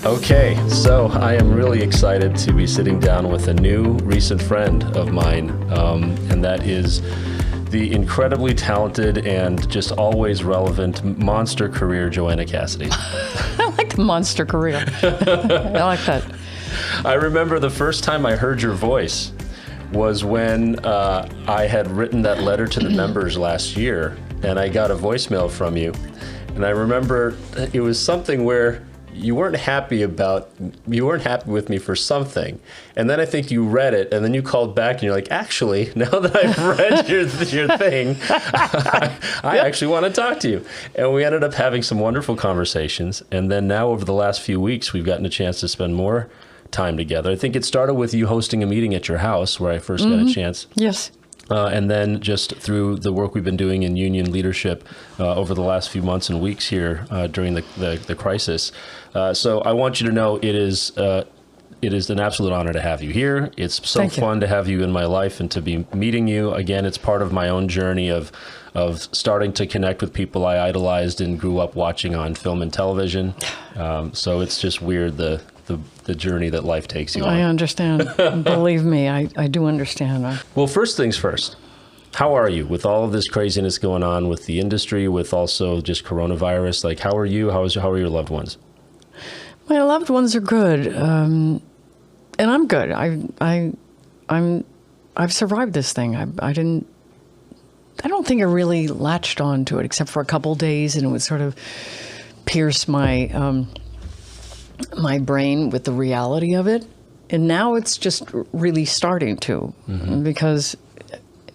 Okay, so I am really excited to be sitting down with a new recent friend of mine, and that is the incredibly talented and just always relevant monster career Joanna Cassidy. I like the monster career. I like that. I remember the first time I heard your voice was when I had written that letter to the members last year, and I got a voicemail from you. And I remember it was something where you weren't happy with me for something. And then I think you read it, and then you called back and you're like, actually, now that I've read your thing, I actually want to talk to you. And we ended up having some wonderful conversations. And then now over the last few weeks, we've gotten a chance to spend more time together. I think it started with you hosting a meeting at your house where I first got a chance. Yes. And then just through the work we've been doing in union leadership over the last few months and weeks here during the crisis. So I want you to know it is an absolute honor to have you here. It's so fun to have you in my life and to be meeting you. Again, it's part of my own journey of starting to connect with people I idolized and grew up watching on film and television. So it's just weird the journey that life takes you on. I understand. Believe me, I do understand. Well, first things first. How are you with all of this craziness going on with the industry, with also just coronavirus? Like, how are you? How are your loved ones? My loved ones are good, and I'm good. I've survived this thing. I don't think I really latched on to it except for a couple days, and it would sort of pierce my my brain with the reality of it. And now it's just really starting to, because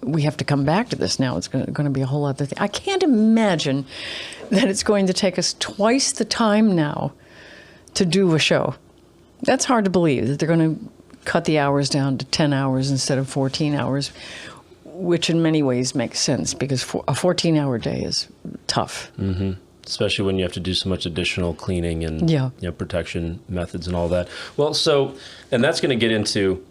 we have to come back to this now. It's going to be a whole other thing. I can't imagine that it's going to take us twice the time now to do a show. That's hard to believe, that they're going to cut the hours down to 10 hours instead of 14 hours, which in many ways makes sense because a 14-hour day is tough. Mm-hmm. Especially when you have to do so much additional cleaning and protection methods and all that. Well, and that's going to get into,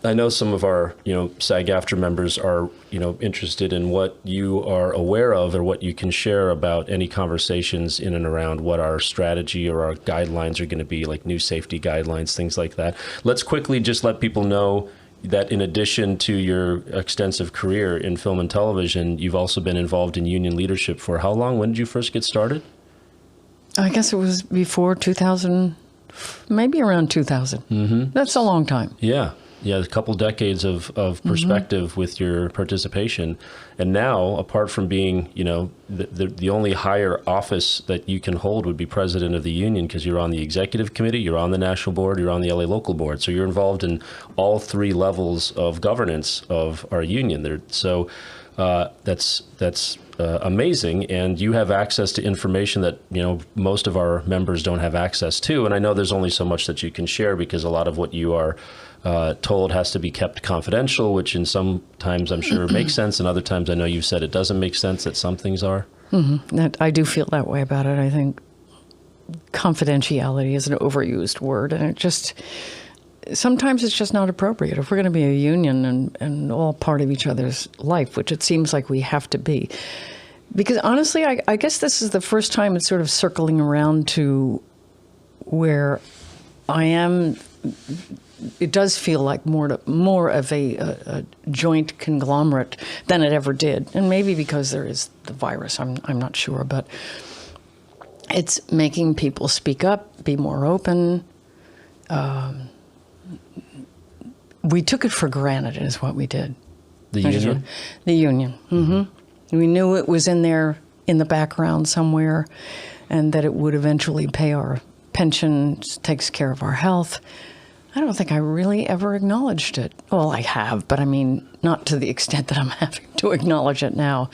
I know some of our, SAG-AFTRA members are, interested in what you are aware of or what you can share about any conversations in and around what our strategy or our guidelines are going to be, like new safety guidelines, things like that. Let's quickly just let people know that in addition to your extensive career in film and television, you've also been involved in union leadership for how long? When did you first get started? I guess it was before 2000, maybe around 2000. Mm-hmm. That's a long time. Yeah, a couple decades of perspective with your participation. And now, apart from being, the only higher office that you can hold would be president of the union, because you're on the executive committee, you're on the national board, you're on the LA local board. So you're involved in all three levels of governance of our union. So that's amazing. And you have access to information that, most of our members don't have access to. And I know there's only so much that you can share because a lot of what you are told has to be kept confidential, which in some times I'm sure makes sense, and other times I know you've said it doesn't make sense, that some things are. I do feel that way about it. I think confidentiality is an overused word, and sometimes it's just not appropriate. If we're going to be a union and all part of each other's life, which it seems like we have to be. Because honestly, I guess this is the first time it's sort of circling around to where I am. It does feel like more of a joint conglomerate than it ever did. And maybe because there is the virus, I'm not sure. But it's making people speak up, be more open. We took it for granted is what we did. The union? The union. Mm-hmm. We knew it was in there in the background somewhere, and that it would eventually pay our pensions, takes care of our health. I don't think I really ever acknowledged it. Well, I have, but I mean, not to the extent that I'm having to acknowledge it now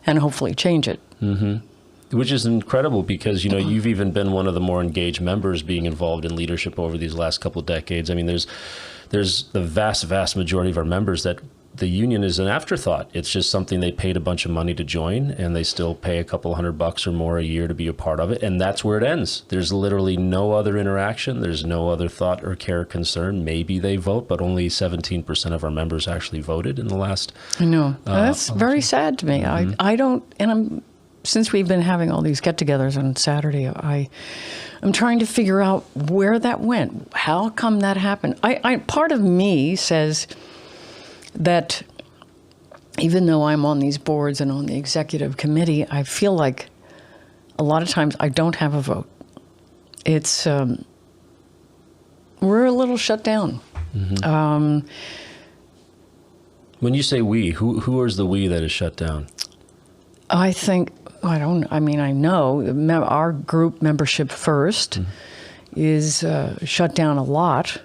and hopefully change it. Mm-hmm. Which is incredible because, you've even been one of the more engaged members being involved in leadership over these last couple of decades. I mean, there's the vast majority of our members that the union is an afterthought. It's just something they paid a bunch of money to join, and they still pay a couple $100 or more a year to be a part of it. And that's where it ends. There's literally no other interaction. There's no other thought or care or concern. Maybe they vote, but only 17% of our members actually voted in the last. I know. That's very sad to me. I don't, and since we've been having all these get-togethers on Saturday, I'm trying to figure out where that went. How come that happened? Part of me says that even though I'm on these boards and on the executive committee, I feel like a lot of times I don't have a vote. It's we're a little shut down. Mm-hmm. When you say we, who is the we that is shut down? I think, I know our group Membership First is shut down a lot.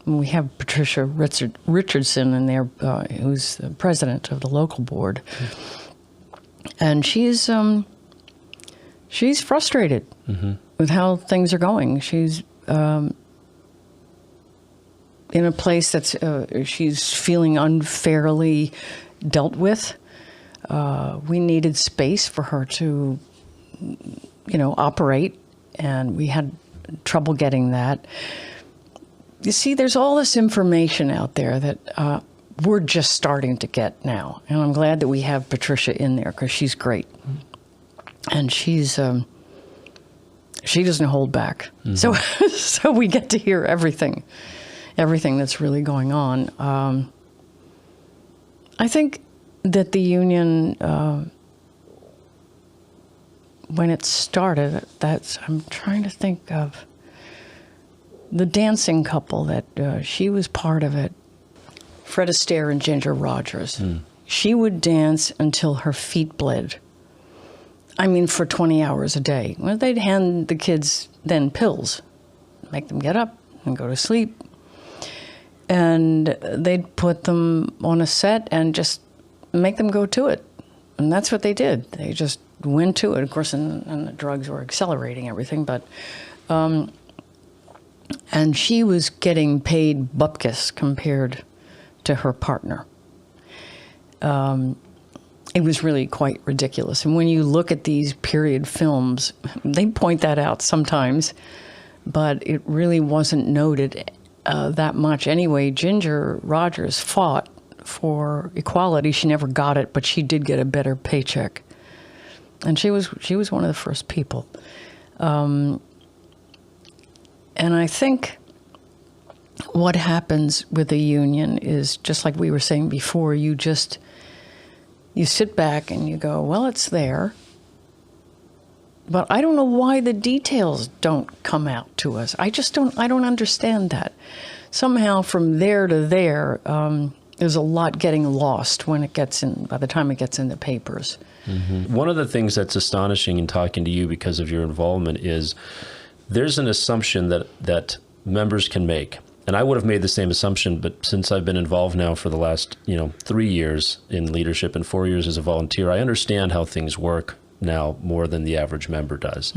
We have Patricia Richardson in there, who's the president of the local board. And she's frustrated with how things are going. She's in a place that's she's feeling unfairly dealt with. We needed space for her to, operate, and we had trouble getting that. You see, there's all this information out there that we're just starting to get now, and I'm glad that we have Patricia in there because she's great, and she doesn't hold back. So we get to hear everything that's really going on. I think that the union, when it started, I'm trying to think of the dancing couple that she was part of it, Fred Astaire and Ginger Rogers. She would dance until her feet bled. I mean, for 20 hours a day. Well, they'd hand the kids then pills, make them get up and go to sleep. And they'd put them on a set and just make them go to it. And that's what they did. They just went to it. Of course, and the drugs were accelerating everything. But, and she was getting paid bupkis compared to her partner. It was really quite ridiculous. And when you look at these period films, they point that out sometimes, but it really wasn't noted that much. Anyway, Ginger Rogers fought for equality. She never got it, but she did get a better paycheck. And she was one of the first people. And I think what happens with a union is, just like we were saying before, you sit back and you go, well, it's there, but I don't know why the details don't come out to us. I don't understand that. Somehow from there to there, there's a lot getting lost by the time it gets in the papers. One of the things that's astonishing in talking to you because of your involvement is there's an assumption that members can make. And I would have made the same assumption, but since I've been involved now for the last 3 years in leadership and 4 years as a volunteer, I understand how things work now more than the average member does.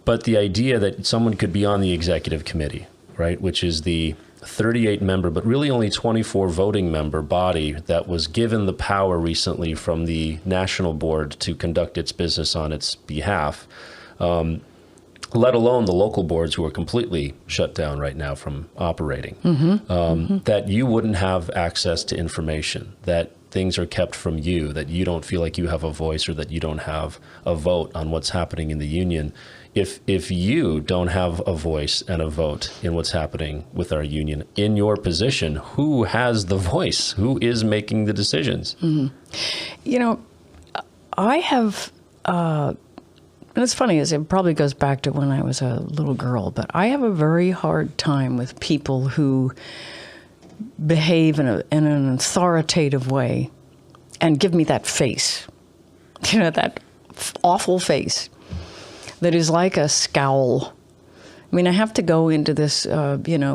But the idea that someone could be on the executive committee, right, which is the 38 member, but really only 24 voting member body that was given the power recently from the national board to conduct its business on its behalf, let alone the local boards who are completely shut down right now from operating, that you wouldn't have access to information, that things are kept from you, that you don't feel like you have a voice or that you don't have a vote on what's happening in the union. If you don't have a voice and a vote in what's happening with our union, in your position, who has the voice? Who is making the decisions? I have... and it's funny, it probably goes back to when I was a little girl, but I have a very hard time with people who behave in an authoritative way and give me that face, that awful face that is like a scowl. I mean, I have to go into this,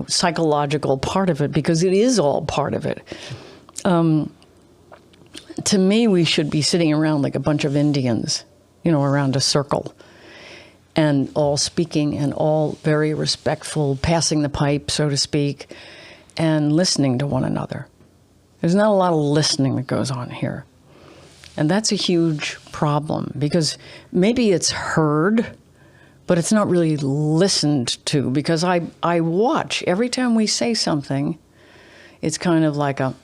psychological part of it because it is all part of it. To me, we should be sitting around like a bunch of Indians, around a circle, and all speaking and all very respectful, passing the pipe, so to speak, and listening to one another. There's not a lot of listening that goes on here. And that's a huge problem because maybe it's heard, but it's not really listened to, because I watch every time we say something, it's kind of like a,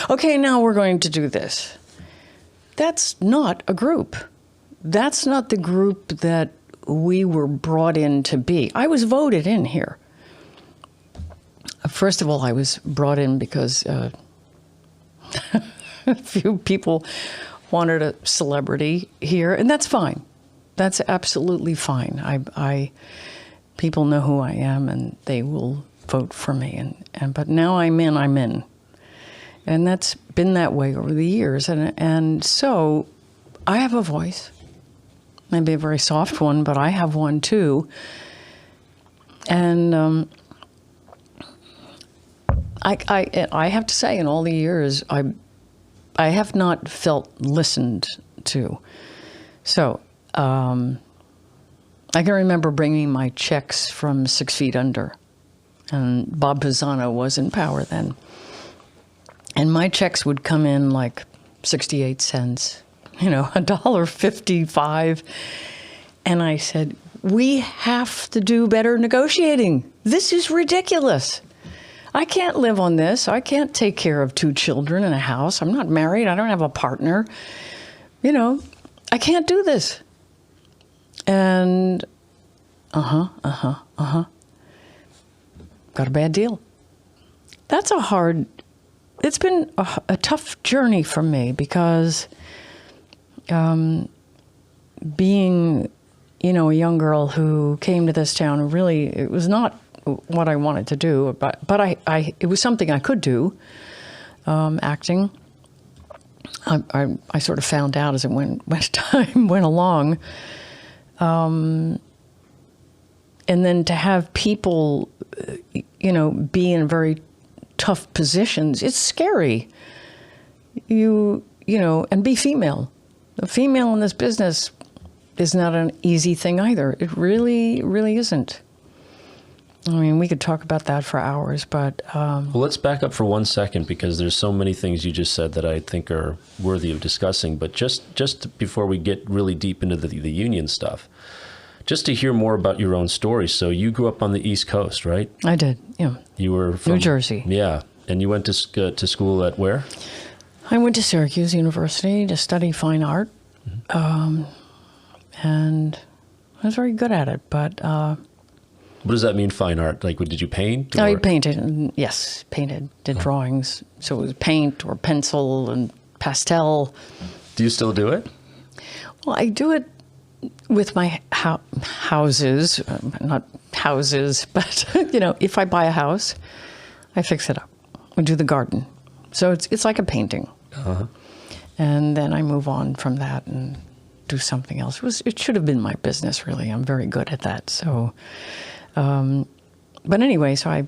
okay, now we're going to do this. that's not a group. That's not the group that we were brought in to be. I was voted in here. First of all, I was brought in because a few people wanted a celebrity here, and that's fine. That's absolutely fine. People know who I am, and they will vote for me. But now I'm in. And that's been that way over the years. And so I have a voice. Maybe a very soft one, but I have one too. And I have to say, in all the years, I have not felt listened to. So I can remember bringing my checks from 6 Feet Under, and Bob Pisano was in power then. And my checks would come in like 68 cents, $1.55. And I said, we have to do better negotiating. This is ridiculous. I can't live on this. I can't take care of 2 children in a house. I'm not married. I don't have a partner. I can't do this. And, got a bad deal. It's been a tough journey for me because being, a young girl who came to this town, really, it was not what I wanted to do, but it was something I could do, acting. I sort of found out as time went along. And then to have people, be in very tough positions, it's scary. And be female. The female in this business is not an easy thing either. It really, really isn't. I mean, we could talk about that for hours, but... Well, let's back up for 1 second, because there's so many things you just said that I think are worthy of discussing. But just before we get really deep into the union stuff, just to hear more about your own story. So you grew up on the East Coast, right? I did, yeah. You were from... New Jersey. Yeah. And you went to school at where? I went to Syracuse University to study fine art. Mm-hmm. And I was very good at it, but... What does that mean, fine art? Like, did you paint? I painted, yes, painted, did drawings. So it was paint or pencil and pastel. Do you still do it? Well, I do it with my houses, not houses, but, if I buy a house, I fix it up. I do the garden. So it's like a painting. Uh-huh. And then I move on from that and do something else. It should have been my business, really. I'm very good at that. So... but anyway, so I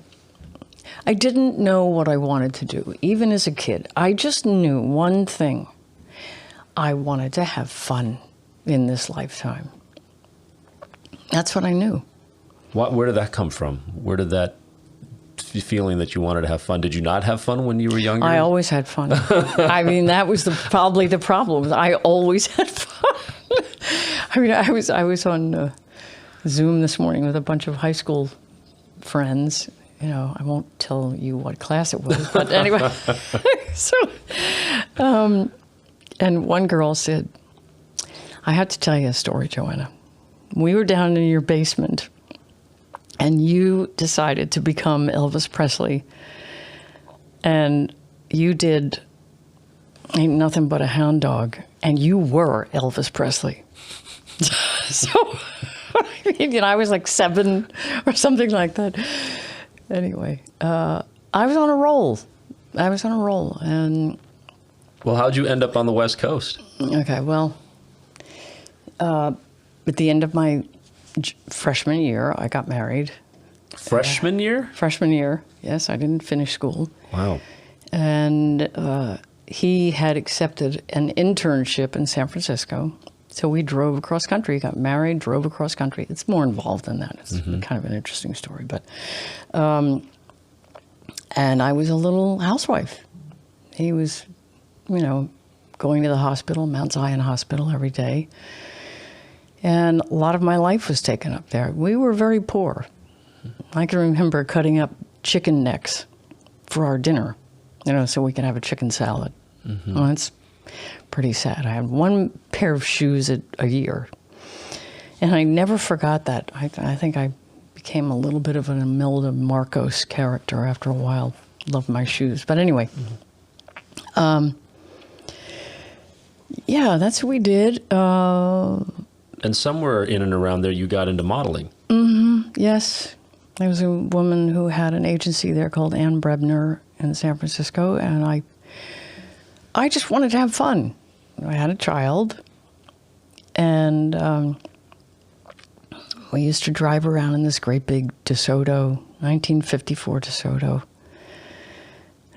didn't know what I wanted to do, even as a kid. I just knew one thing. I wanted to have fun in this lifetime. That's what I knew. Where did that come from? Where did that feeling that you wanted to have fun? Did you not have fun when you were younger? I always had fun. I mean, that was probably the problem. I always had fun. I mean, I was on... Zoom this morning with a bunch of high school friends. I won't tell you what class it was, but anyway. And one girl said, I have to tell you a story, Joanna. We were down in your basement, and you decided to become Elvis Presley, and you did Ain't Nothing But a Hound Dog, and you were Elvis Presley. So... I was like 7 or something like that. Anyway, I was on a roll. And... Well, how'd you end up on the West Coast? Okay, well, at the end of my freshman year, I got married. Freshman year? Freshman year, yes. I didn't finish school. Wow. And he had accepted an internship in San Francisco. So we drove across country, got married, drove across country. It's more involved than that. It's kind of an interesting story. But, and I was a little housewife. He was, going to the hospital, Mount Zion Hospital, every day. And a lot of my life was taken up there. We were very poor. I can remember cutting up chicken necks for our dinner, so we could have a chicken salad. Mm-hmm. Well, it's pretty sad. I had one pair of shoes a year. And I never forgot that. I think I became a little bit of an Imelda Marcos character after a while. Loved my shoes. But anyway, yeah, that's what we did. And somewhere in and around there, you got into modeling. Yes. There was a woman who had an agency there called Ann Brebner in San Francisco, and I just wanted to have fun. I had a child, and we used to drive around in this great big DeSoto, 1954 DeSoto.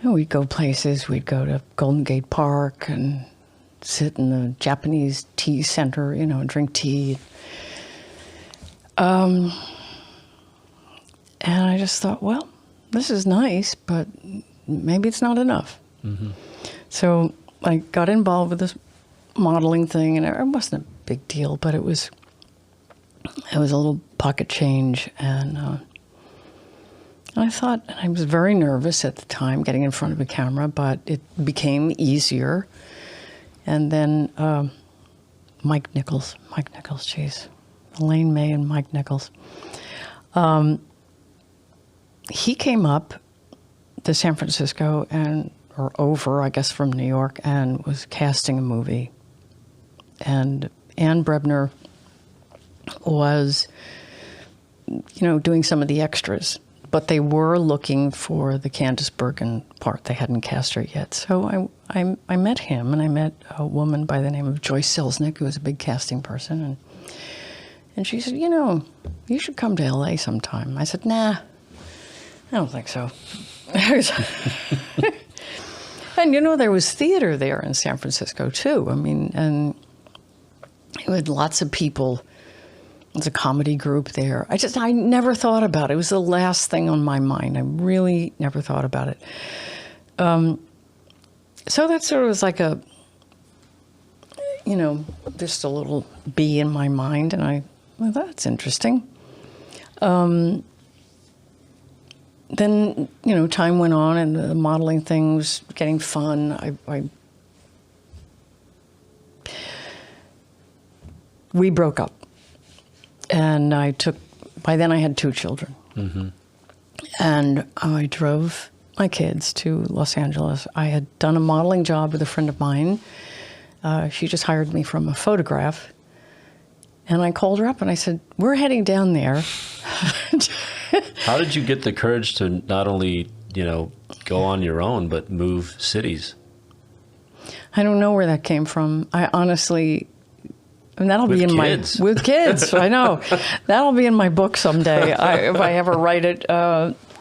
And we'd go places. We'd go to Golden Gate Park and sit in the Japanese tea center, you know, and drink tea. And I just thought, well, this is nice, but maybe it's not enough. So I got involved with this modeling thing, and it wasn't a big deal, but it was a little pocket change. And I thought, and I was very nervous at the time getting in front of a camera, but it became easier. And then Mike Nichols, geez. Elaine May and Mike Nichols. He came up to San Francisco or over, I guess, from New York, and was casting a movie. And Ann Brebner was, doing some of the extras. But they were looking for the Candice Bergen part. They hadn't cast her yet. So I met him, and I met a woman by the name of Joyce Selznick, who was a big casting person. And she said, you should come to L.A. sometime. I said, nah, I don't think so. And, there was theater there in San Francisco, too. I mean, and it had lots of people. There's a comedy group there. I never thought about it. It was the last thing on my mind. I really never thought about it. So that sort of was like just a little bee in my mind. And well, that's interesting. Then, time went on and the modeling thing was getting fun. We broke up. And by then I had 2 children. And I drove my kids to Los Angeles. I had done a modeling job with a friend of mine. She just hired me from a photograph. And I called her up and I said, we're heading down there. How did you get the courage to not only, go on your own, but move cities? I don't know where that came from. I honestly... And that'll with be in kids. with kids. I know. That'll be in my book someday if I ever write it.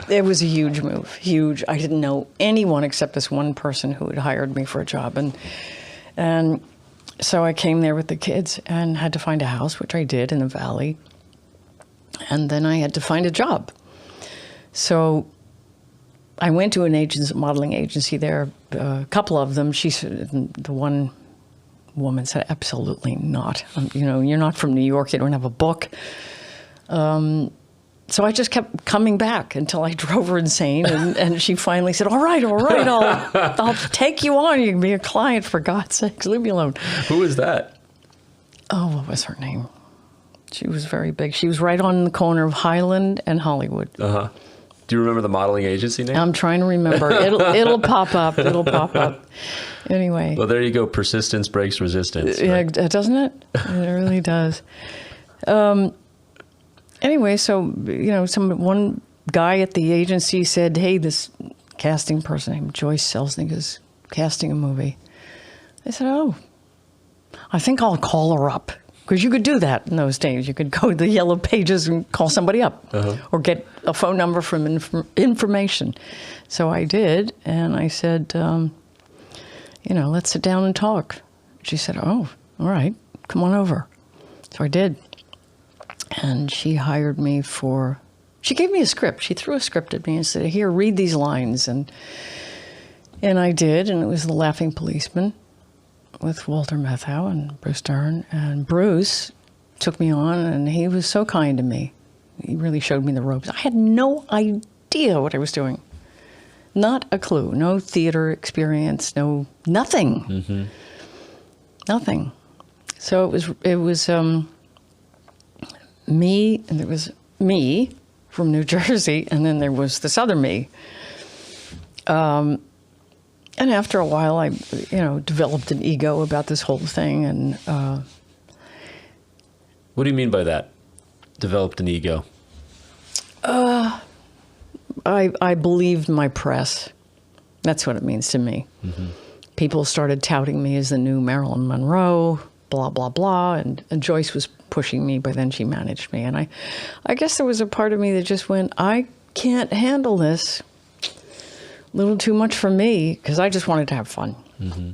It was a huge move, huge. I didn't know anyone except this one person who had hired me for a job, and so I came there with the kids and had to find a house, which I did in the Valley, and then I had to find a job. So I went to an modeling agency there. A couple of them. She said, the one woman said, absolutely not. You're not from New York. You don't have a book. So I just kept coming back until I drove her insane. And she finally said, all right, I'll take you on. You can be a client, for God's sakes. Leave me alone. Who is that? Oh, what was her name? She was very big. She was right on the corner of Highland and Hollywood. Uh-huh. Do you remember the modeling agency name? I'm trying to remember. It'll pop up. It'll pop up. Anyway. Well, there you go. Persistence breaks resistance. Yeah, right? Doesn't it? It really does. Anyway, so, one guy at the agency said, hey, this casting person named Joyce Selznick is casting a movie. I said, oh, I think I'll call her up. Because you could do that in those days. You could go to the Yellow Pages and call somebody up or get a phone number from information. So I did, and I said, let's sit down and talk. She said, oh, all right, come on over. So I did. And she hired me she gave me a script. She threw a script at me and said, here, read these lines. And I did, and it was The Laughing Policeman with Walter Matthau and Bruce Dern. And Bruce took me on, and he was so kind to me. He really showed me the ropes. I had no idea what I was doing. Not a clue. No theater experience, nothing. Nothing. So it was me, and there was me from New Jersey, and then there was this other me. And after a while, I, developed an ego about this whole thing. And what do you mean by that? Developed an ego? I believed my press. That's what it means to me. Mm-hmm. People started touting me as the new Marilyn Monroe, blah, blah, blah. And Joyce was pushing me, but then she managed me. And I guess there was a part of me that just went, I can't handle this. A little too much for me, because I just wanted to have fun. Mm-hmm.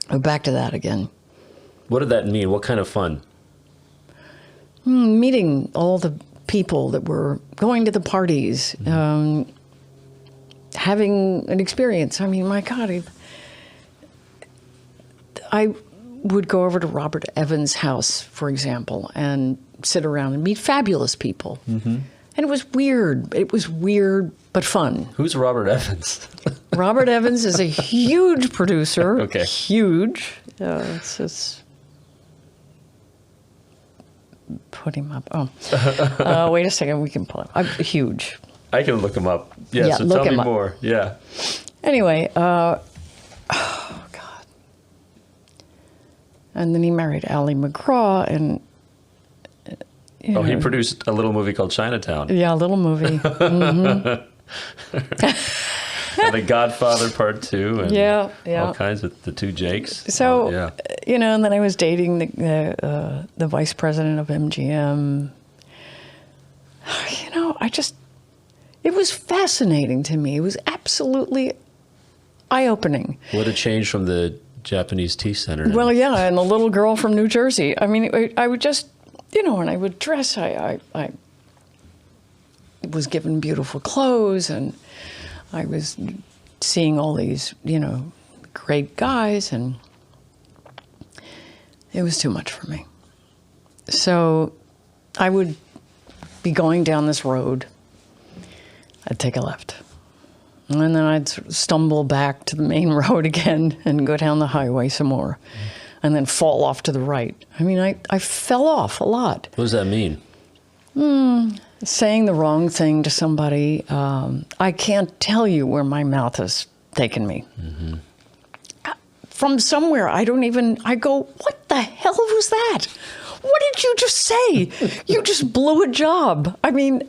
Go back to that again. What did that mean? What kind of fun? Meeting all the people that were going to the parties, mm-hmm. Having an experience. I mean, my God, I would go over to Robert Evans' house, for example, and sit around and meet fabulous people. Mm-hmm. And it was weird. It was weird, but fun. Who's Robert Evans? Robert Evans is a huge producer. Okay. Huge. It's put him up. Oh. Wait a second. We can pull it. Huge. I can look him up. Yeah, so tell me more. Yeah. Anyway, oh, God. And then he married Ally McGraw, and he produced a little movie called Chinatown. Yeah, a little movie. Mm-hmm. And The Godfather Part 2. And all kinds of the two Jakes. So, and then I was dating the vice president of MGM. It was fascinating to me. It was absolutely eye-opening. What a change from the Japanese tea center. Well, yeah, and the little girl from New Jersey. I mean, I would just... when I would dress, I was given beautiful clothes, and I was seeing all these, great guys, and it was too much for me. So I would be going down this road. I'd take a left. And then I'd sort of stumble back to the main road again and go down the highway some more. And then fall off to the right. I mean, I fell off a lot. What does that mean? Saying the wrong thing to somebody. I can't tell you where my mouth has taken me. Mm-hmm. From somewhere, I go, what the hell was that? What did you just say? You just blew a job. I mean,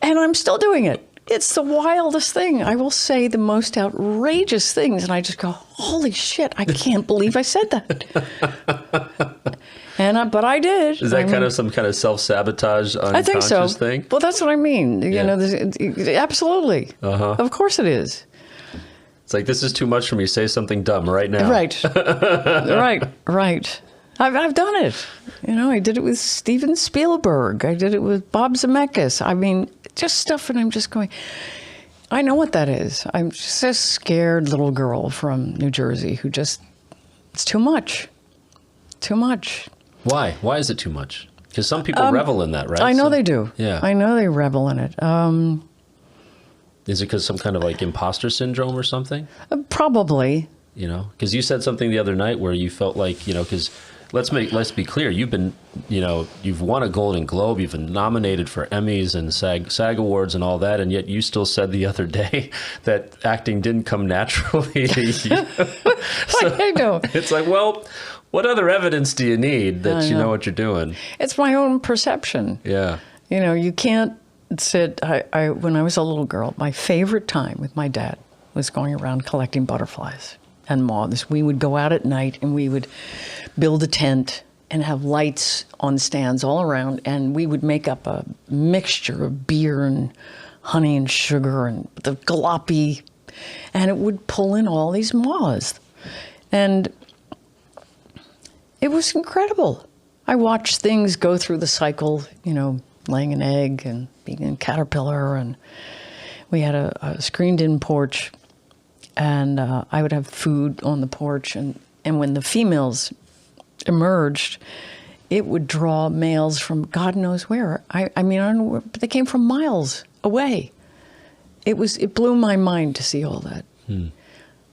and I'm still doing it. It's the wildest thing. I will say the most outrageous things, and I just go, holy shit, I can't believe I said that. But I did. Is that kind of some kind of self-sabotage, unconscious I think so. thing? Well, that's what I mean. Absolutely. Uh-huh. Of course it is. It's like, this is too much for me. Say something dumb right now. Right. Right. I've done it. I did it with Steven Spielberg. I did it with Bob Zemeckis. I mean, just stuff, and I'm just going, I know what that is. I'm just a scared little girl from New Jersey who it's too much. Too much. Why? Why is it too much? Because some people revel in that, right? I know they do. Yeah. I know they revel in it. Is it because some kind of like imposter syndrome or something? Probably. Because you said something the other night where you felt like, because let's be clear. You've been, you've won a Golden Globe. You've been nominated for Emmys and SAG Awards and all that. And yet you still said the other day that acting didn't come naturally to you. I know. It's like, well, what other evidence do you need that you know what you're doing? It's my own perception. Yeah. You can't sit. When I was a little girl, my favorite time with my dad was going around collecting butterflies and moths. We would go out at night and we would build a tent and have lights on stands all around, and we would make up a mixture of beer and honey and sugar and the jalopy, and it would pull in all these moths. And it was incredible. I watched things go through the cycle, laying an egg and being a caterpillar, and we had a screened-in porch, and I would have food on the porch, and when the females emerged, it would draw males from God knows where. I mean, I don't know where, but they came from miles away. It blew my mind to see all that.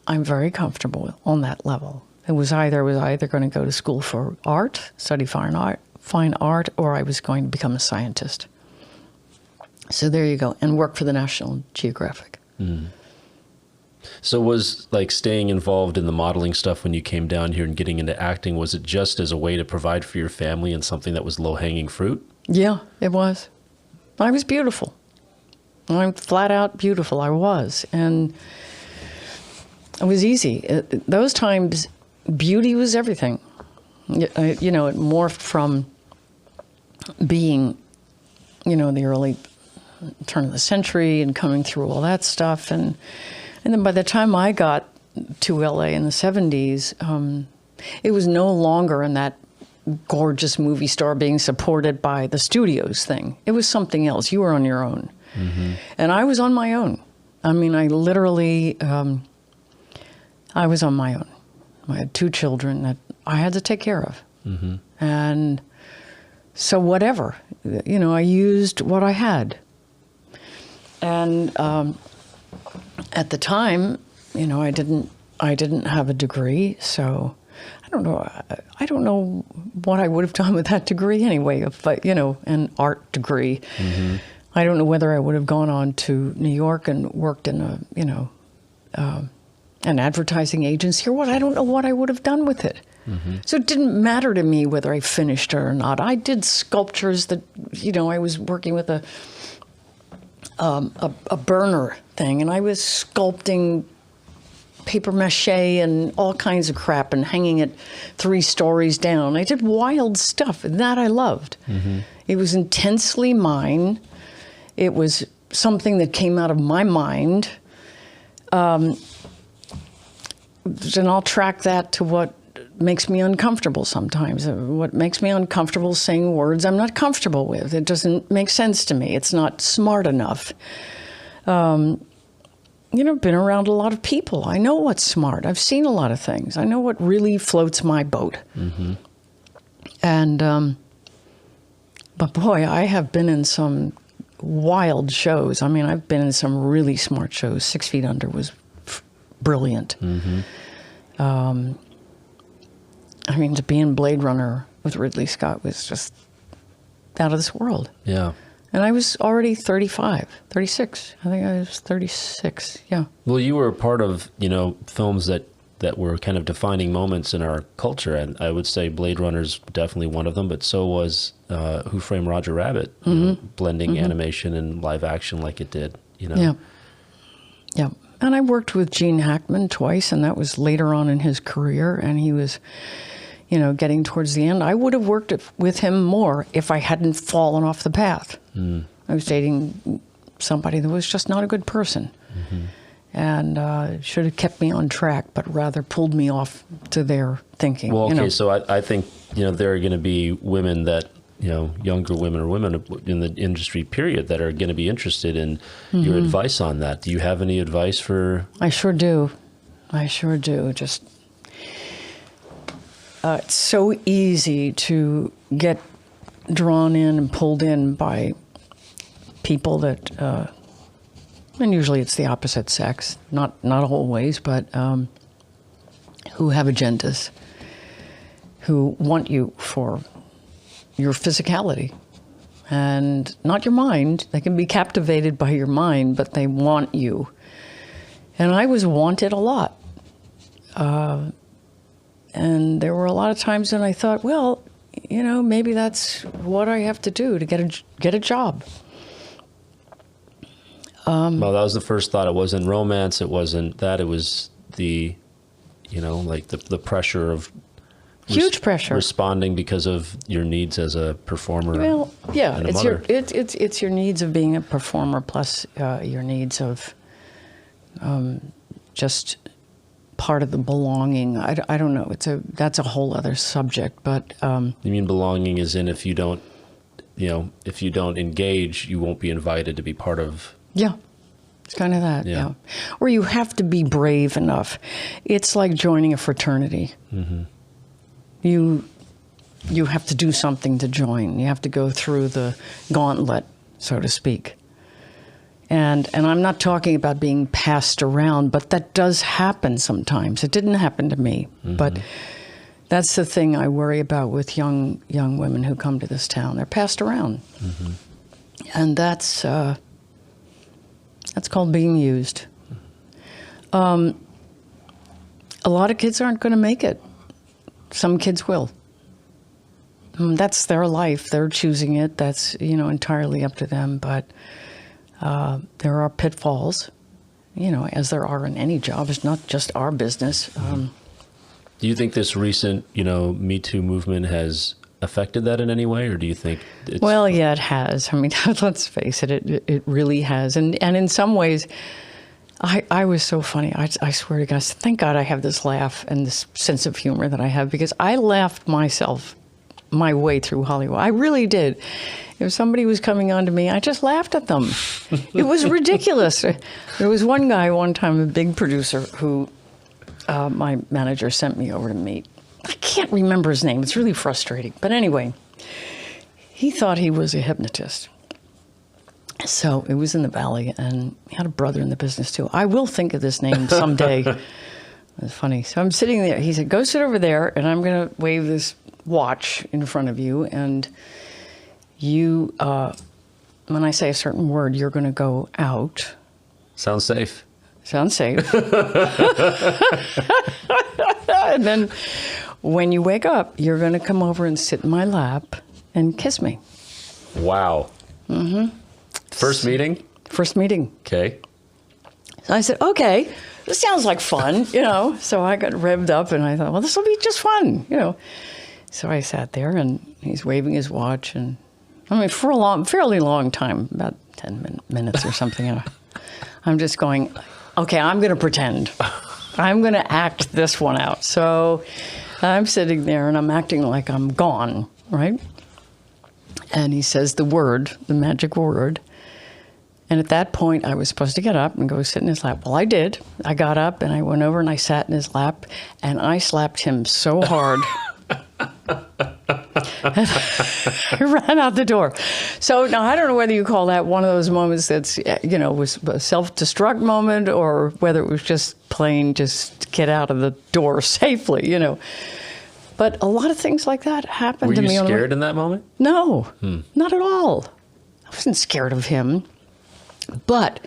I'm very comfortable on that level. It was either I was either going to go to school for art, study fine art, or I was going to become a scientist. So there you go, and work for the National Geographic. Mm. So was like staying involved in the modeling stuff when you came down here and getting into acting, was it just as a way to provide for your family and something that was low-hanging fruit? Yeah, it was. I was beautiful. I'm flat out beautiful. I was. And it was easy. Those times, beauty was everything. You know, it morphed from being, you know, the early turn of the century and coming through all that stuff. And then by the time I got to LA in the 70s, it was no longer in that gorgeous movie star being supported by the studios thing. It was something else. You were on your own. Mm-hmm. And I was on my own. I mean, I literally, I was on my own. I had 2 children that I had to take care of. Mm-hmm. And so whatever, you know, I used what I had. And at the time, you know, I didn't have a degree, so I don't know what I would have done with that degree anyway, if I, you know, an art degree. Mm-hmm. I don't know whether I would have gone on to New York and worked in a, you know, an advertising agency or what. I don't know what I would have done with it. Mm-hmm. So it didn't matter to me whether I finished it or not. I did sculptures that, you know, I was working with a burner thing, and I was sculpting paper mache and all kinds of crap and hanging it 3 stories down. I did wild stuff, and that I loved. Mm-hmm. It was intensely mine. It was something that came out of my mind. And I'll track that to what makes me uncomfortable sometimes. What makes me uncomfortable is saying words I'm not comfortable with. It doesn't make sense to me. It's not smart enough. You know, I've been around a lot of people. I know what's smart. I've seen a lot of things. I know what really floats my boat. Mm-hmm. And, but boy, I have been in some wild shows. I mean, I've been in some really smart shows. 6 Feet Under was brilliant. Mm-hmm. I mean, to be in Blade Runner with Ridley Scott was just out of this world. Yeah. And I was already 36. I think I was 36, yeah. Well, you were a part of, you know, films that were kind of defining moments in our culture. And I would say Blade Runner's definitely one of them, but so was Who Framed Roger Rabbit, mm-hmm. you know, blending mm-hmm. animation and live action like it did, you know. Yeah. Yeah. And I worked with Gene Hackman twice, and that was later on in his career, and he was, you know, getting towards the end. I would have worked with him more if I hadn't fallen off the path. Mm. I was dating somebody that was just not a good person. Mm-hmm. And should have kept me on track, but rather pulled me off to their thinking. Well, okay, you know? So I think, you know, there are going to be women that, you know, younger women or women in the industry, period, that are going to be interested in mm-hmm. your advice on that. Do you have any advice for? I sure do. Just, it's so easy to get drawn in and pulled in by people that, and usually it's the opposite sex, not always, but who have agendas, who want you for your physicality and not your mind. They can be captivated by your mind, but they want you. And I was wanted a lot. And there were a lot of times when I thought, well, you know, maybe that's what I have to do to get a job. Well, that was the first thought. It wasn't romance. It wasn't that. It was the, you know, like the pressure of huge pressure responding because of your needs as a performer. Well, yeah, and a it's mother. It's your needs of being a performer plus your needs of just part of the belonging. I don't know. That's a whole other subject. But you mean belonging is in if you don't engage, you won't be invited to be part of. Yeah, it's kind of that. Yeah, or you have to be brave enough. It's like joining a fraternity. Mm-hmm. You have to do something to join. You have to go through the gauntlet, so to speak. And I'm not talking about being passed around, but that does happen sometimes. It didn't happen to me, but that's the thing I worry about with young women who come to this town. They're passed around, and that's called being used. A lot of kids aren't going to make it. Some kids will. That's their life. They're choosing it. That's, entirely up to them. But there are pitfalls, as there are in any job. It's not just our business. Do you think this recent, Me Too movement has affected that in any way, or do you think it's... Well, yeah, it has. I mean, let's face it, it really has. And in some ways, I was so funny. I swear to God, thank God I have this laugh and this sense of humor that I have, because I laughed my way through Hollywood. I really did. If somebody was coming on to me, I just laughed at them. It was ridiculous. There was one guy one time, a big producer, who my manager sent me over to meet. I can't remember his name. It's really frustrating. But anyway, he thought he was a hypnotist. So it was in the Valley, and he had a brother in the business, too. I will think of this name someday. It's funny. So I'm sitting there. He said, go sit over there, and I'm going to wave this watch in front of you, and you, when I say a certain word, you're going to go out. Sounds safe. Sounds safe. And then when you wake up, you're going to come over and sit in my lap and kiss me. Wow. First meeting? First meeting. Okay. So I said, okay, this sounds like fun, So I got revved up, and I thought, well, this will be just fun, So I sat there, and he's waving his watch, and for a fairly long time, about 10 minutes or something. I'm just going, okay, I'm going to pretend. I'm going to act this one out. So I'm sitting there, and I'm acting like I'm gone, right? And he says the magic word. And at that point, I was supposed to get up and go sit in his lap. Well, I did. I got up, and I went over, and I sat in his lap, and I slapped him so hard. I ran out the door. So now I don't know whether you call that one of those moments that's, was a self-destruct moment, or whether it was just plain just get out of the door safely, But a lot of things like that happened to me. Were you scared in that moment? No, not at all. I wasn't scared of him. But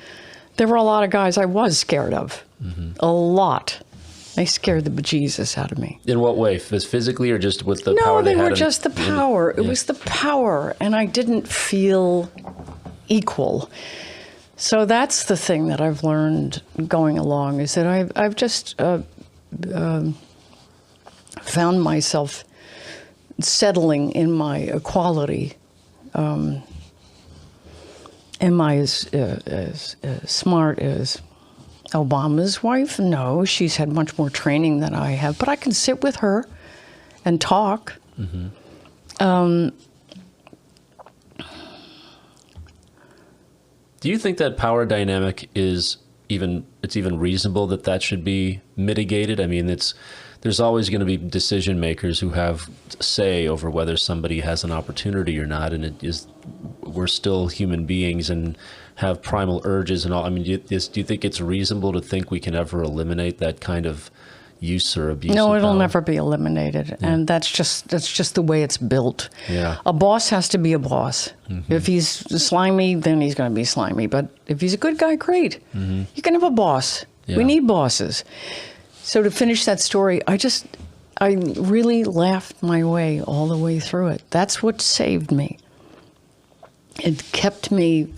there were a lot of guys I was scared of. A lot. They scared the bejesus out of me. In what way? Physically, or just with the power they had? No, they were just the power. It was the power, and I didn't feel equal. So that's the thing that I've learned going along, is that I've just found myself settling in my equality. Am I as smart as Obama's wife? No, she's had much more training than I have, but I can sit with her and talk. Do you think that power dynamic is even reasonable, that should be mitigated? I mean, there's always going to be decision makers who have say over whether somebody has an opportunity or not, and we're still human beings and have primal urges and all. I mean, do you think it's reasonable to think we can ever eliminate that kind of use or abuse? No, it'll never be eliminated, and that's just the way it's built. Yeah. A boss has to be a boss. If he's slimy, then he's going to be slimy. But if he's a good guy, great. You can have a boss. Yeah. We need bosses. So to finish that story, I really laughed my way all the way through it. That's what saved me. It kept me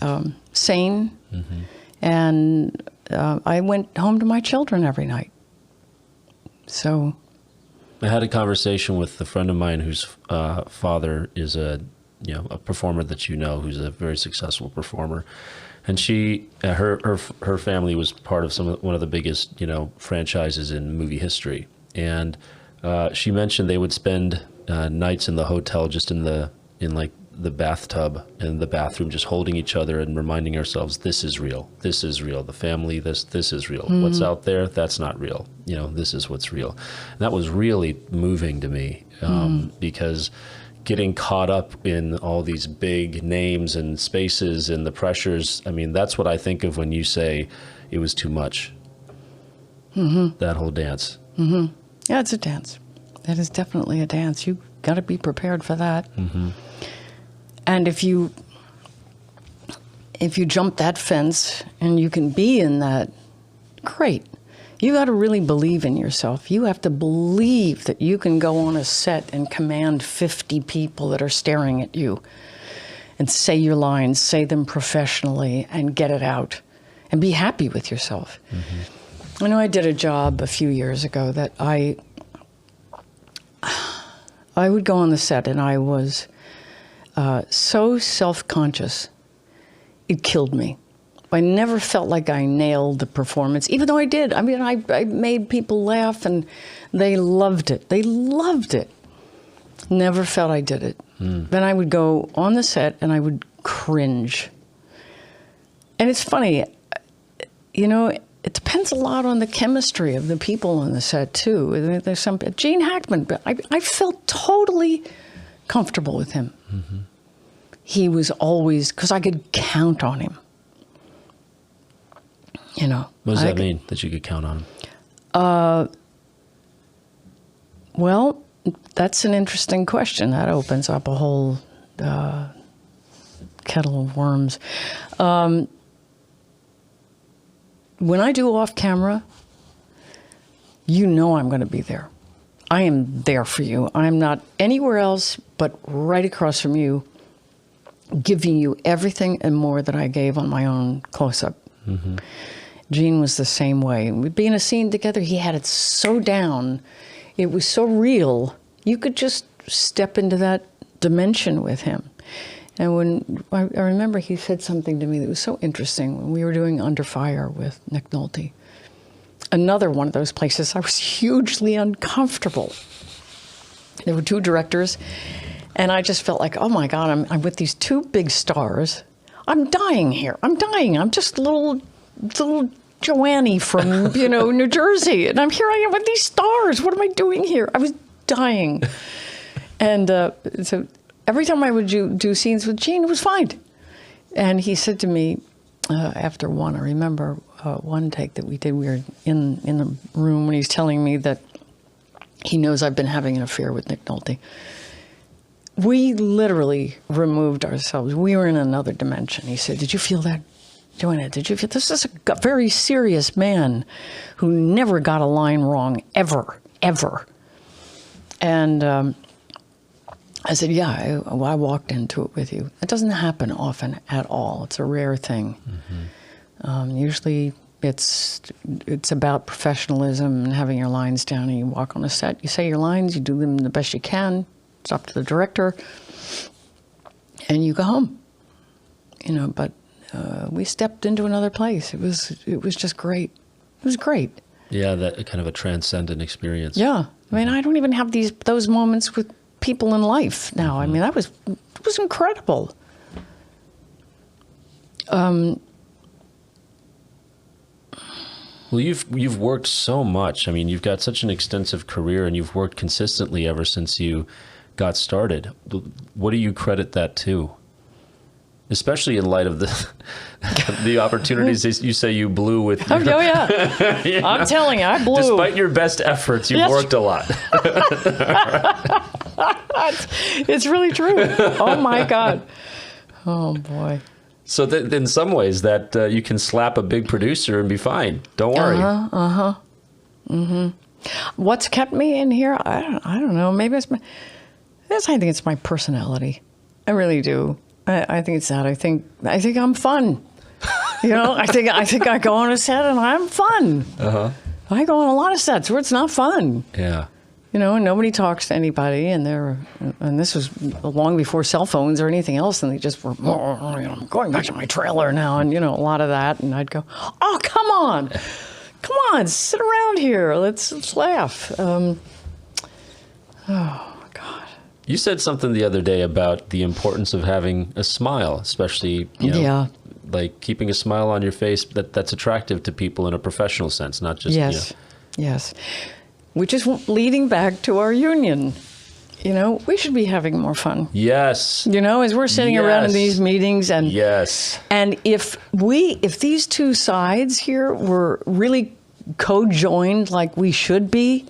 sane, and I went home to my children every night. So I had a conversation with a friend of mine whose father is a performer that who's a very successful performer, and her family was part of one of the biggest franchises in movie history, and she mentioned they would spend nights in the hotel, just in the bathtub and the bathroom, just holding each other and reminding ourselves, this is real. This is real. The family, this is real. What's out there, that's not real. This is what's real. And that was really moving to me, because getting caught up in all these big names and spaces and the pressures. I mean, that's what I think of when you say it was too much. That whole dance. Yeah, it's a dance. That is definitely a dance. You got to be prepared for that. And if you jump that fence and you can be in that, great. You got to really believe in yourself. You have to believe that you can go on a set and command 50 people that are staring at you and say your lines, say them professionally, and get it out and be happy with yourself. I know I did a job a few years ago that I would go on the set and I was so self-conscious, it killed me. I never felt like I nailed the performance, even though I did. I mean, I made people laugh and they loved it. They loved it. Never felt I did it. Then I would go on the set and I would cringe. And it's funny, you know, it depends a lot on the chemistry of the people on the set, too. There's some, Gene Hackman, I felt totally comfortable with him. He was always, because I could count on him. You know. What does that mean, that you could count on him? Well, that's an interesting question. That opens up a whole kettle of worms. When I do off camera, you know I'm going to be there. I am there for you. I'm not anywhere else but right across from you, giving you everything and more that I gave on my own close-up. Gene was the same way. We'd be in a scene together. He had it so down. It was so real. You could just step into that dimension with him. And when I remember he said something to me that was so interesting when we were doing Under Fire with Nick Nolte. Another one of those places I was hugely uncomfortable. There were two directors, and I just felt like, oh my God, I'm with these two big stars. I'm dying here. I'm dying. I'm just little Joanna from, you know, New Jersey. And here I am with these stars. What am I doing here? I was dying. And so every time I would do scenes with Gene, it was fine. And he said to me after one, I remember one take that we did, we were in the room when he's telling me that he knows I've been having an affair with Nick Nolte. We literally removed ourselves. We were in another dimension. He said, did you feel that? Joanna, did you feel this is a very serious man who never got a line wrong, ever. And I said, yeah, I walked into it with you. It doesn't happen often at all. It's a rare thing. Usually it's about professionalism and having your lines down, and you walk on a set, you say your lines, you do them the best you can. It's up to the director, and you go home. You know, but we stepped into another place. It was just great. It was great. Yeah, that kind of a transcendent experience. Yeah, I mean, I don't even have those moments with people in life now. I mean, it was incredible. Well, you've worked so much. I mean, you've got such an extensive career, and you've worked consistently ever since you got started. What do you credit that to? Especially in light of the opportunities you say you blew with. Oh yeah, yeah. I'm telling you, I blew. Despite your best efforts, you've worked a lot. It's really true. Oh my God. Oh boy. So in some ways, that you can slap a big producer and be fine. Don't worry. What's kept me in here? I don't know. Maybe I think it's my personality. I really do. I think it's that. I think I'm fun. You know, I think I go on a set and I'm fun. I go on a lot of sets where it's not fun. Yeah. You know, and nobody talks to anybody, and this was long before cell phones or anything else, and they just were, I'm going back to my trailer now, and, you know, a lot of that, and I'd go, oh, come on, sit around here, let's laugh. Oh, God. You said something the other day about the importance of having a smile, especially, you know, like keeping a smile on your face that's attractive to people in a professional sense, not just, yes. Which is leading back to our union. You know, we should be having more fun. Yes. You know, as we're sitting around in Yes. these meetings, and Yes. and if these two sides here were really co-joined like we should be,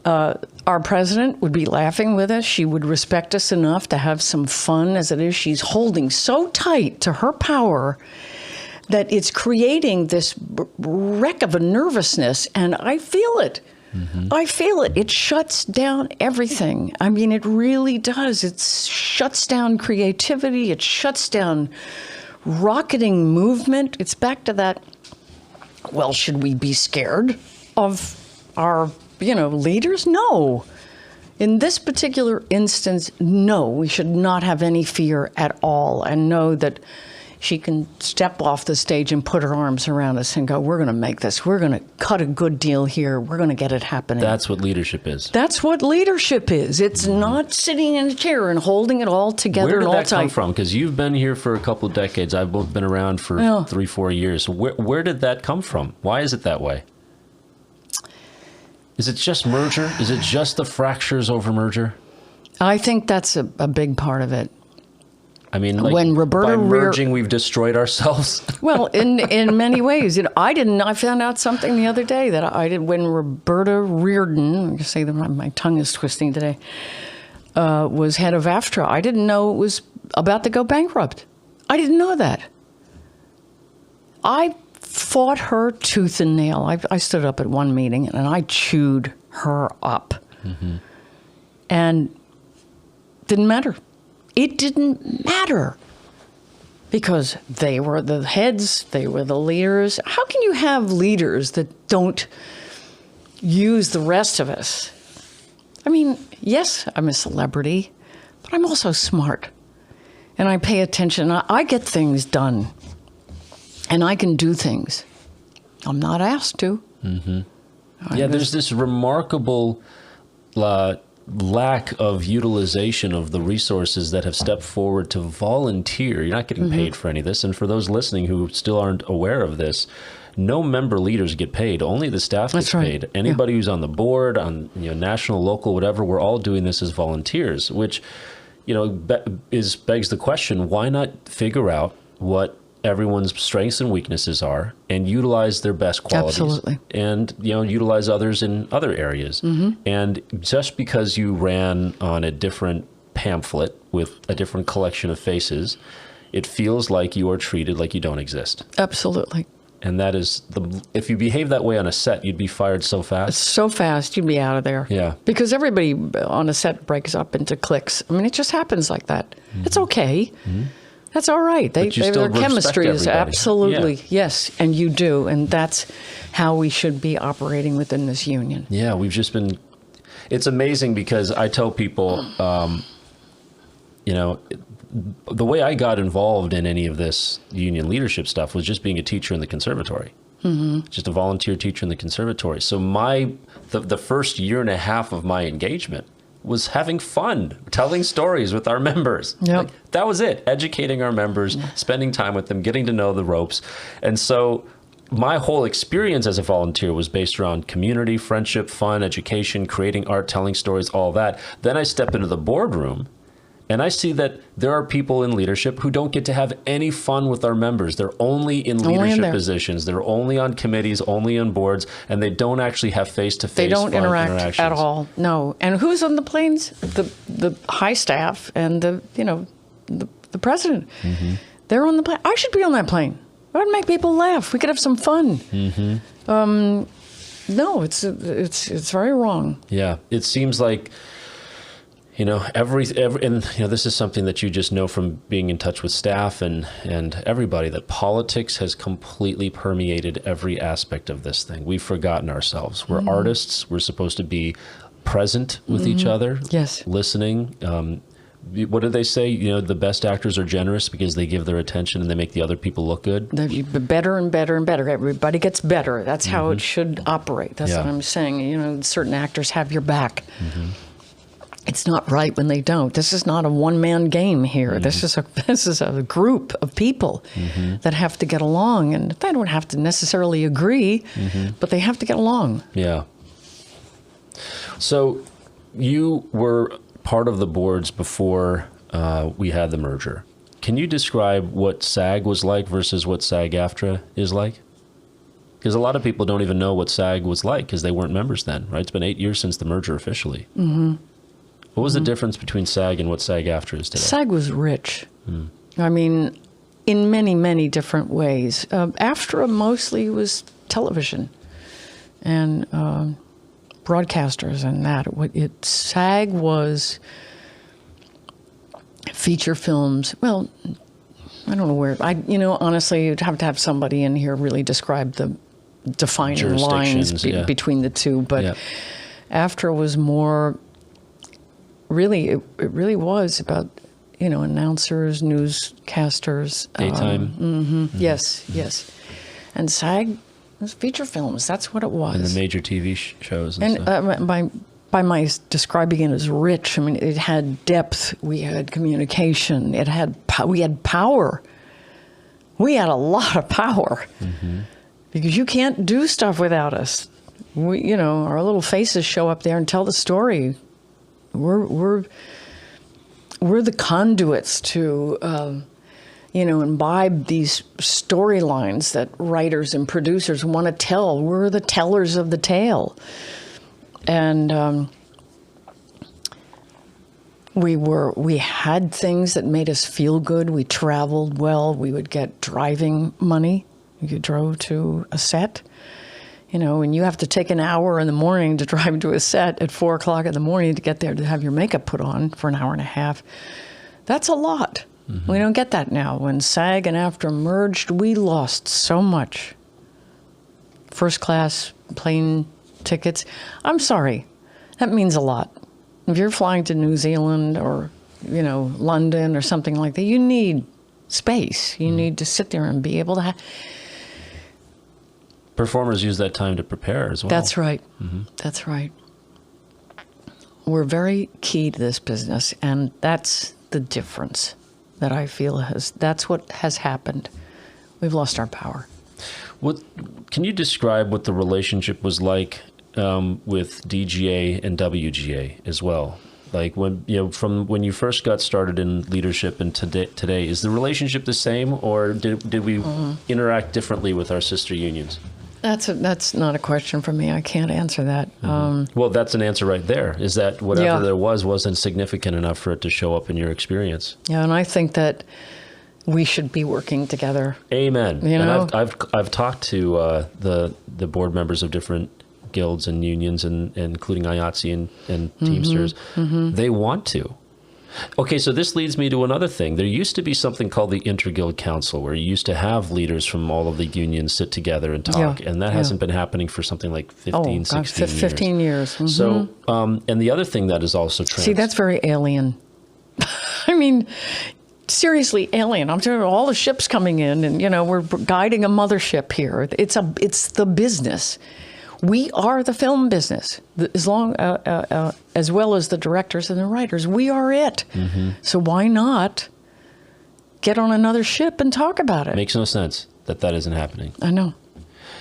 our president would be laughing with us. She would respect us enough to have some fun. As it is, she's holding so tight to her power that it's creating this wreck of a nervousness, and I feel it. I feel it. It shuts down everything. I mean, it really does. It shuts down creativity. It shuts down rocketing movement. It's back to that, well, should we be scared of our, leaders? No. In this particular instance, no. We should not have any fear at all, and know that she can step off the stage and put her arms around us and go, we're going to make this. We're going to cut a good deal here. We're going to get it happening. That's what leadership is. That's what leadership is. It's not sitting in a chair and holding it all together. Where did and all that come tight. from? Because you've been here for a couple of decades. I've been around for 3-4 years. So where did that come from? Why is it that way? Is it just merger? Is it just the fractures over merger? I think that's a big part of it. I mean, like, When Roberta by merging, we've destroyed ourselves. Well, in many ways, I found out something the other day that I did when Roberta Reardon, I can say that my tongue is twisting today, was head of AFTRA. I didn't know it was about to go bankrupt. I didn't know that. I fought her tooth and nail. I stood up at one meeting and I chewed her up. And didn't matter. It didn't matter because they were the heads, they were the leaders. How can you have leaders that don't use the rest of us? I mean, yes, I'm a celebrity, but I'm also smart. And I pay attention. I get things done. And I can do things. I'm not asked to. Yeah, there's this remarkable lack of utilization of the resources that have stepped forward to volunteer. You're not getting paid for any of this. And for those listening who still aren't aware of this, no member leaders get paid. Only the staff gets paid. Anybody who's on the board, on national, local, whatever, we're all doing this as volunteers, which begs the question, why not figure out what everyone's strengths and weaknesses are and utilize their best qualities. Absolutely. And utilize others in other areas. And just because you ran on a different pamphlet with a different collection of faces, it feels like you are treated like you don't exist. Absolutely. And that is if you behave that way on a set, you'd be fired so fast. So fast, you'd be out of there. Yeah. Because everybody on a set breaks up into cliques. I mean, it just happens like that. It's okay. That's all right. Their chemistry is absolutely, yes, and you do. And that's how we should be operating within this union. Yeah, we've just been, it's amazing because I tell people, the way I got involved in any of this union leadership stuff was just being a teacher in the conservatory. Just a volunteer teacher in the conservatory. So the first year and a half of my engagement was having fun, telling stories with our members. Yep. That was it, educating our members, spending time with them, getting to know the ropes. And so my whole experience as a volunteer was based around community, friendship, fun, education, creating art, telling stories, all that. Then I step into the boardroom and I see that there are people in leadership who don't get to have any fun with our members. They're only in leadership positions. They're only on committees, only on boards, and they don't actually have face-to-face They don't interact at all. No. And who's on the planes? The high staff and the president. They're on the plane. I should be on that plane. I would make people laugh. We could have some fun. No, it's very wrong. Yeah, it seems like. And this is something that you just know from being in touch with staff and everybody, that politics has completely permeated every aspect of this thing. We've forgotten ourselves. We're artists. We're supposed to be present with each other. Yes. Listening. What do they say? The best actors are generous because they give their attention and they make the other people look good. Better and better and better. Everybody gets better. That's how it should operate. That's what I'm saying. Certain actors have your back. It's not right when they don't. This is not a one-man game here. This is a group of people that have to get along, and they don't have to necessarily agree, but they have to get along. Yeah. So you were part of the boards before we had the merger. Can you describe what SAG was like versus what SAG-AFTRA is like? Because a lot of people don't even know what SAG was like because they weren't members then, right? It's been 8 years since the merger officially. Mm-hmm. What was the difference between SAG and what SAG-AFTRA is today? SAG was rich. I mean, in many, many different ways. AFTRA mostly was television and broadcasters and that. SAG was feature films. Well, I don't know where. Honestly, you'd have to have somebody in here really describe the defining lines between the two. But AFTRA was more. Really, it really was about announcers, newscasters, daytime. Yes, and SAG was feature films. That's what it was. And the major TV shows. And stuff. By my describing it as rich, I mean it had depth. We had communication. We had power. We had a lot of power because you can't do stuff without us. Our little faces show up there and tell the story. We're the conduits to, imbibe these storylines that writers and producers want to tell. We're the tellers of the tale. And we had things that made us feel good. We traveled well. We would get driving money. You drove to a set. And you have to take an hour in the morning to drive to a set at 4 o'clock in the morning to get there to have your makeup put on for an hour and a half. That's a lot. Mm-hmm. We don't get that now. When SAG and AFTRA merged, we lost so much. First class plane tickets. I'm sorry. That means a lot. If you're flying to New Zealand or, London or something like that, you need space. You need to sit there and be able to performers use that time to prepare as well. That's right. Mm-hmm. That's right. We're very key to this business, and that's the difference that I feel that's what has happened. We've lost our power. Can you describe what the relationship was like with DGA and WGA as well? Like from when you first got started in leadership and today, is the relationship the same, or did we interact differently with our sister unions? That's not a question for me. I can't answer that. Mm-hmm. Well, that's an answer right there, is that whatever there wasn't significant enough for it to show up in your experience. Yeah, and I think that we should be working together. Amen. And I've talked to the board members of different guilds and unions, and including IATSE and Teamsters. Mm-hmm. They want to. Okay, so this leads me to another thing. There used to be something called the Inter-Guild Council, where you used to have leaders from all of the unions sit together and talk, and that hasn't been happening for something like 16 years. 15 years. Mm-hmm. So, and the other thing that is also See, that's very alien. I mean, seriously alien. I'm talking about all the ships coming in, and, we're guiding a mothership here. It's the business. We are the film business, as well as the directors and the writers. We are it. Mm-hmm. So why not get on another ship and talk about it? Makes no sense that isn't happening. I know.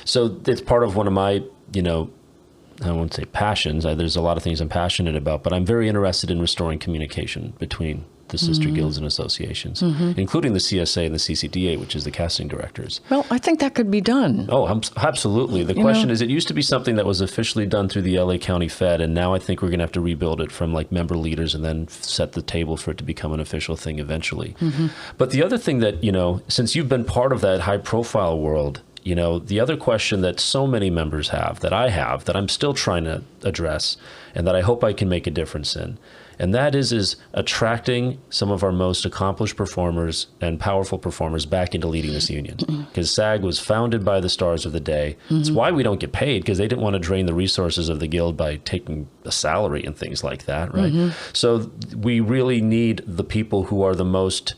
So it's part of one of my, I won't say passions. There's a lot of things I'm passionate about, but I'm very interested in restoring communication between the sister guilds and associations, including the CSA and the CCDA, which is the casting directors. Well, I think that could be done. Oh, absolutely. The question is, it used to be something that was officially done through the LA County Fed, and now I think we're going to have to rebuild it from like member leaders and then set the table for it to become an official thing eventually. Mm-hmm. But the other thing that, since you've been part of that high profile world, the other question that so many members have, that I have, that I'm still trying to address, and that I hope I can make a difference in, and that is attracting some of our most accomplished performers and powerful performers back into leading this union. Because SAG was founded by the stars of the day. Mm-hmm. It's why we don't get paid, because they didn't want to drain the resources of the guild by taking a salary and things like that, right? Mm-hmm. So we really need the people who are the most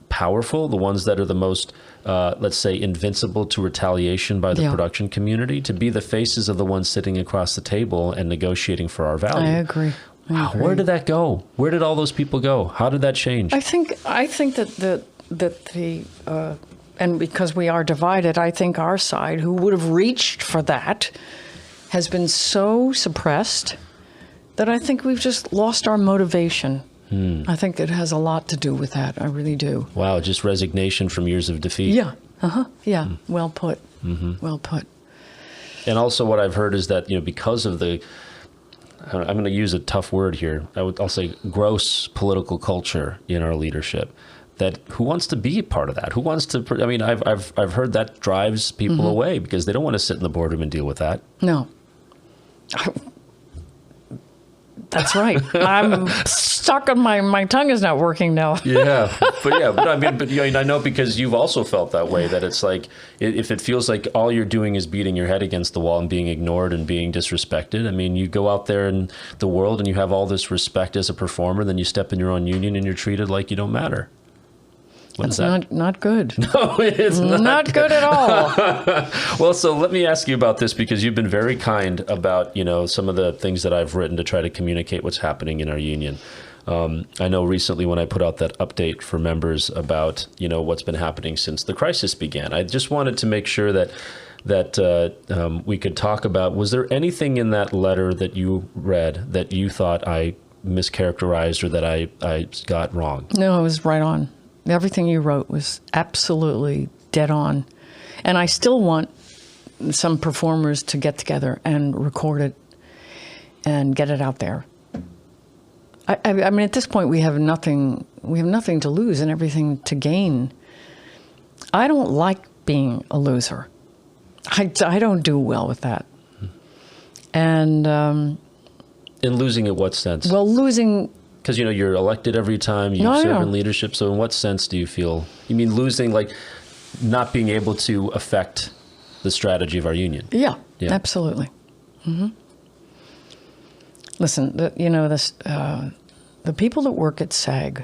powerful, the ones that are the most, let's say, invincible to retaliation by the production community, to be the faces of the ones sitting across the table and negotiating for our value. I agree. Wow, where did that go? Where did all those people go? How did that change? I think that the and because we are divided, I think our side, who would have reached for that, has been so suppressed that I think we've just lost our motivation. I think it has a lot to do with that. I really do. Wow, just resignation from years of defeat. Yeah. Yeah. Well put. Well put. And also what I've heard is that, because of the, I'm going to use a tough word here, I'll say gross political culture in our leadership, that who wants to be a part of that? Who wants to, I've heard that drives people away because they don't want to sit in the boardroom and deal with that. No. That's right. I'm stuck on my tongue is not working now. But I know because you've also felt that way, that it's like, if it feels like all you're doing is beating your head against the wall and being ignored and being disrespected. I mean, you go out there in the world and you have all this respect as a performer, then you step in your own union and you're treated like you don't matter. That's not good. No, it's not good at all. Well, so let me ask you about this, because you've been very kind about, some of the things that I've written to try to communicate what's happening in our union. I know recently when I put out that update for members about, what's been happening since the crisis began, I just wanted to make sure that we could talk about, was there anything in that letter that you read that you thought I mischaracterized or that I got wrong? No, it was right on. Everything you wrote was absolutely dead on. And I still want some performers to get together and record it and get it out there. I mean, at this point, we have nothing to lose and everything to gain. I don't like being a loser. I don't do well with that. And in losing in what sense? Well, losing... Because, you're elected every time you serve in leadership. So in what sense do you feel? You mean losing, like not being able to affect the strategy of our union? Yeah. Absolutely. Listen, the people that work at SAG,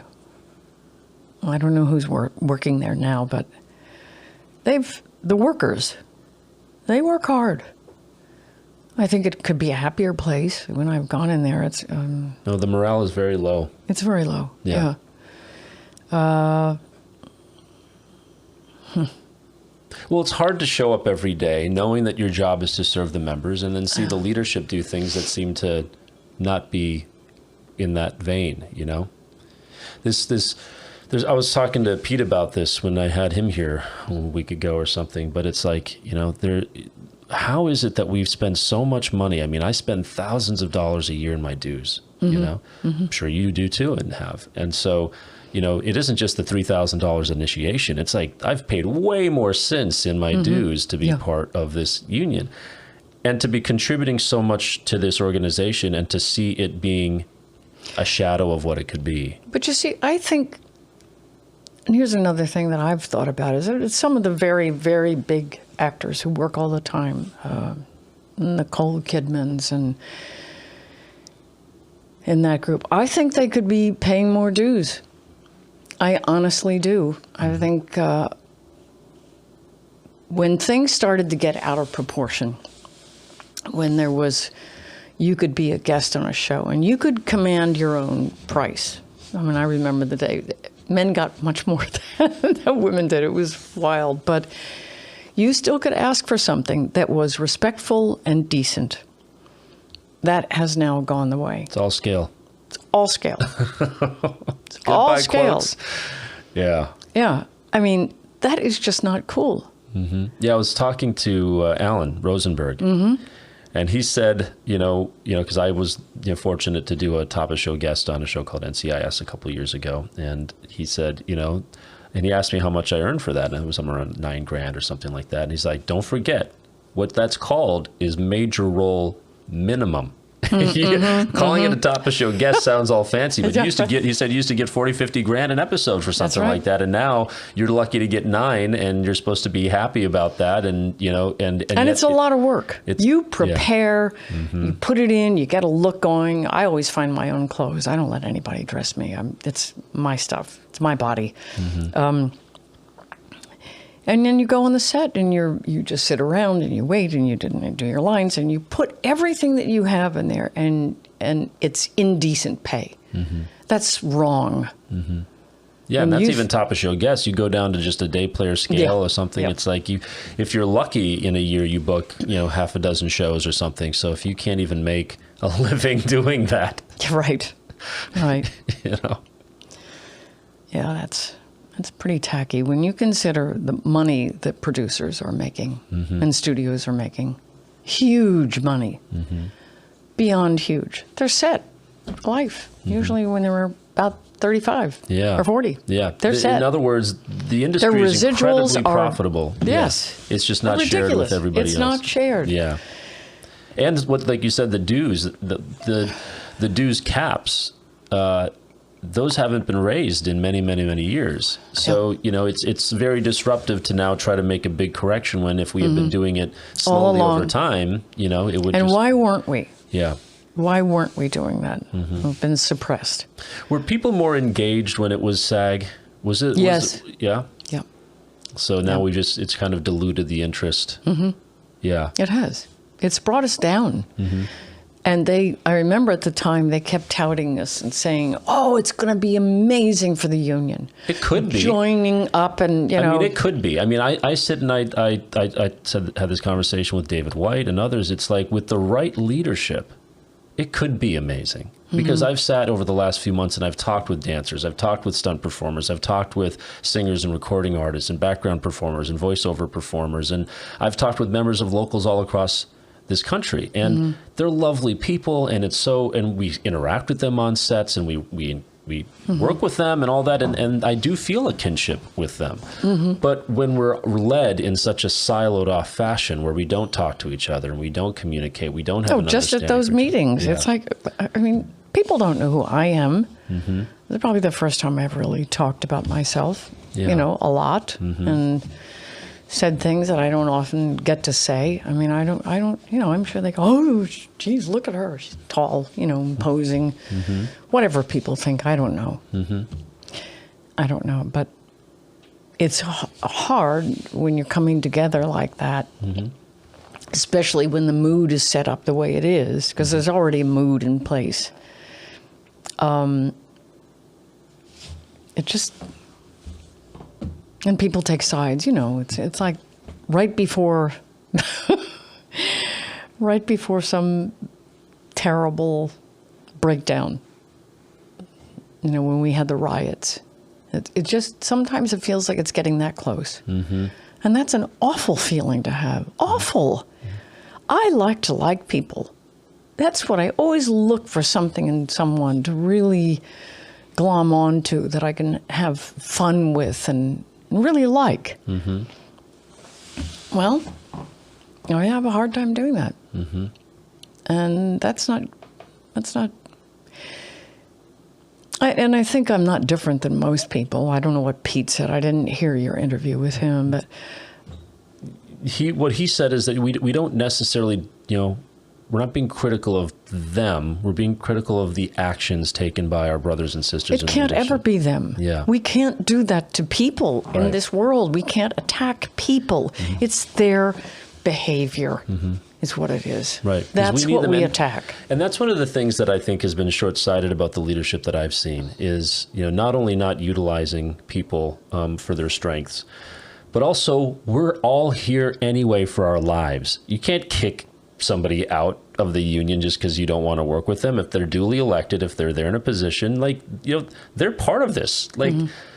I don't know who's working there now, but the workers, they work hard. I think it could be a happier place. When I've gone in there, it's... No, the morale is very low. It's very low, yeah. Well, it's hard to show up every day knowing that your job is to serve the members and then see the leadership do things that seem to not be in that vein, I was talking to Pete about this when I had him here a week ago or something, but it's like, how is it that we've spent so much money? I mean, I spend thousands of dollars a year in my dues, I'm sure you do too and have. And so, it isn't just the $3,000 initiation. It's like I've paid way more since in my dues to be part of this union and to be contributing so much to this organization and to see it being a shadow of what it could be. But you see, I think, and here's another thing that I've thought about, is that some of the very, very big actors who work all the time, Nicole Kidmans and in that group, I think they could be paying more dues. I honestly do. I think when things started to get out of proportion, when you could be a guest on a show and you could command your own price. I mean, I remember the day men got much more than women did. It was wild, but you still could ask for something that was respectful and decent. That has now gone the way. It's all scale. It's all scale. It's all scale. Yeah. Yeah. I mean, that is just not cool. Yeah, I was talking to Alan Rosenberg, and he said, because I was fortunate to do a top of show guest on a show called NCIS a couple of years ago, and he said, and he asked me how much I earned for that, and it was somewhere around $9,000 or something like that. And he's like, don't forget, what that's called is major role minimum. Calling it a top of show guest sounds all fancy, but he said you used to get 40, 50 grand an episode for something like that. And now you're lucky to get 9 and you're supposed to be happy about that. And and it's a lot of work. You prepare, you put it in, you get a look going. I always find my own clothes. I don't let anybody dress me. It's my stuff. It's my body. And then you go on the set and you just sit around and you wait and you didn't do your lines and you put everything that you have in there and it's indecent pay. That's wrong. Yeah, and that's even top of show guests. You go down to just a day player scale or something. It's like if you're lucky in a year, you book, half a dozen shows or something. So if you can't even make a living doing that. Right. Right. You know. Yeah, that's pretty tacky when you consider the money that producers are making and studios are making. Huge money. Beyond huge. They're set for life. Usually when they were about 35 or 40. Yeah. They're set. In other words, the industry is incredibly profitable. Yes. Yeah. It's just not shared with everybody else. It's not shared. Yeah. And what, like you said, the dues, the dues caps, those haven't been raised in many, many, many years. So, you know, it's very disruptive to now try to make a big correction when if we had been doing it slowly over time, you know, it would And why weren't we? Yeah. Why weren't we doing that? We've been suppressed. Were people more engaged when it was SAG? Was it? Yes. Yeah? Yeah. So now it's kind of diluted the interest. Yeah. It has. It's brought us down. And I remember at the time, they kept touting us and saying, oh, it's going to be amazing for the union. It could be. Joining up and, you know. I mean, it could be. I mean, I sit and I had this conversation with David White and others. It's like with the right leadership, it could be amazing. Because I've sat over the last few months and I've talked with dancers, I've talked with stunt performers, I've talked with singers and recording artists and background performers and voiceover performers. And I've talked with members of locals all across this country, and they're lovely people, and and we interact with them on sets, and we work with them and all that, and I do feel a kinship with them. But when we're led in such a siloed off fashion where we don't talk to each other and we don't communicate, we don't have an just at understanding those for each other. meetings. Yeah. It's like, I mean, people don't know who I am. It's probably the first time I've really talked about myself, you know, a lot, and said things that I don't often get to say. I mean, I don't, you know, I'm sure they go, oh, geez, look at her. She's tall, you know, imposing, whatever people think. I don't know. I don't know. But it's hard when you're coming together like that, especially when the mood is set up the way it is, because there's already a mood in place. It just... And people take sides, you know. It's like right before some terrible breakdown. You know, when we had the riots, it just sometimes it feels like it's getting that close, and that's an awful feeling to have. Awful. I like to like people. That's what I always look for, something in someone to really glom onto that I can have fun with and really like. Well, I have a hard time doing that. And that's not, and I think I'm not different than most people. I don't know what Pete said. I didn't hear your interview with him, but what he said is that we don't necessarily, you know, we're not being critical of them. We're being critical of the actions taken by our brothers and sisters. It can't ever be them. Yeah. We can't do that to people in this world. We can't attack people. It's their behavior is what it is. Right. That's what we attack. And that's one of the things that I think has been short-sighted about the leadership that I've seen is, you know, not only not utilizing people for their strengths, but also we're all here anyway for our lives. You can't kick somebody out of the union just because you don't want to work with them. If they're duly elected, if they're there in a position, like, you know, they're part of this. Like,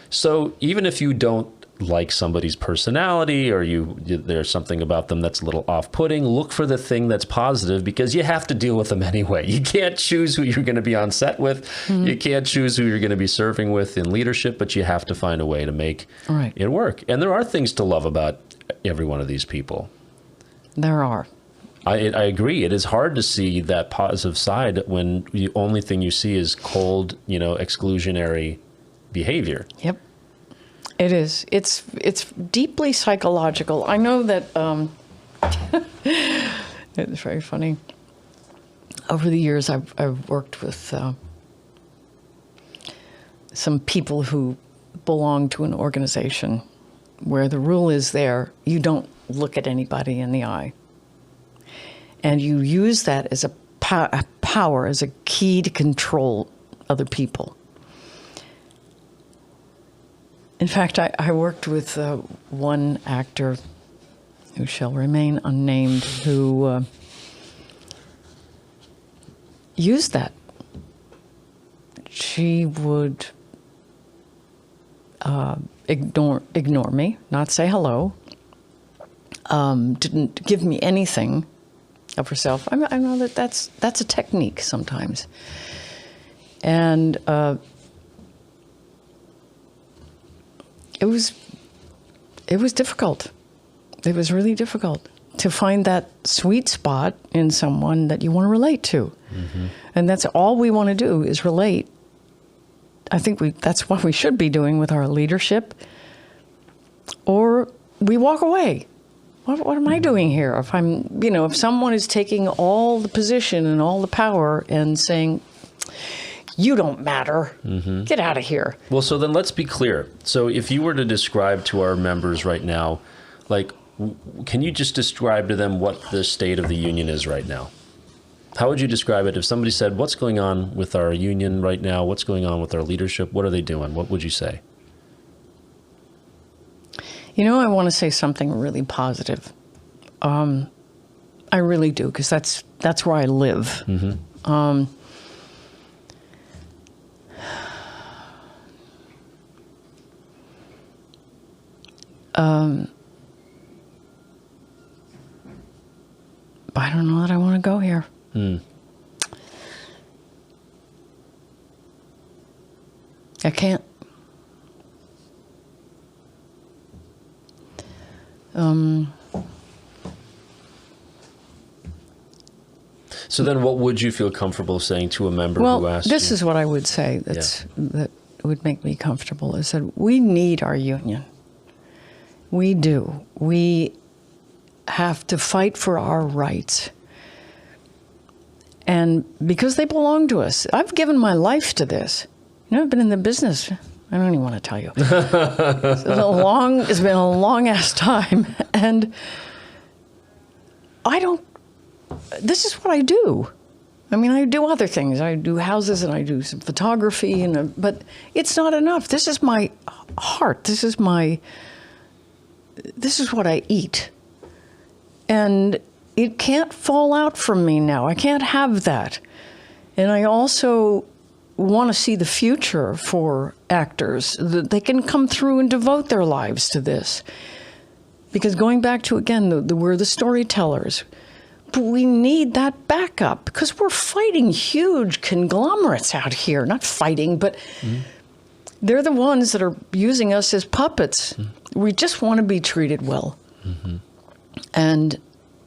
so even if you don't like somebody's personality or there's something about them that's a little off-putting, look for the thing that's positive, because you have to deal with them anyway. You can't choose who you're going to be on set with. You can't choose who you're going to be serving with in leadership, but you have to find a way to make it work. And there are things to love about every one of these people. There are. I agree. It is hard to see that positive side when the only thing you see is cold, you know, exclusionary behavior. Yep. It is. It's deeply psychological. I know that it's very funny. Over the years, I've worked with some people who belong to an organization where the rule is there, you don't look at anybody in the eye. And you use that as a power, as a key to control other people. In fact, I worked with one actor who shall remain unnamed, who use that. She would ignore me, not say hello, didn't give me anything of herself. I know that's a technique sometimes. And it was difficult. It was really difficult to find that sweet spot in someone that you want to relate to. Mm-hmm. And that's all we want to do is relate. I think that's what we should be doing with our leadership. Or we walk away. What am I doing here? If someone is taking all the position and all the power and saying, you don't matter, get out of here. Well, so then let's be clear. So if you were to describe to our members right now, like, can you just describe to them what the state of the union is right now? How would you describe it if somebody said, what's going on with our union right now? What's going on with our leadership? What are they doing? What would you say? I want to say something really positive. I really do, because that's where I live. Mm-hmm. But I don't know that I want to go here. I can't. So then what would you feel comfortable saying to a member who asked this you? is what I would say that would make me comfortable, is that we need our union. We do. We have to fight for our rights. And because they belong to us. I've given my life to this. I've been in the business. I don't even want to tell you. It's been a long-ass time. And this is what I do. I do other things. I do houses and I do some photography, but it's not enough. This is my heart. This is what I eat. And it can't fall out from me now. I can't have that. And I also want to see the future for actors, that they can come through and devote their lives to this. Because going back to, again, we're the storytellers. But we need that backup, because we're fighting huge conglomerates out here. Not fighting, but they're the ones that are using us as puppets. We just want to be treated well. Mm-hmm. And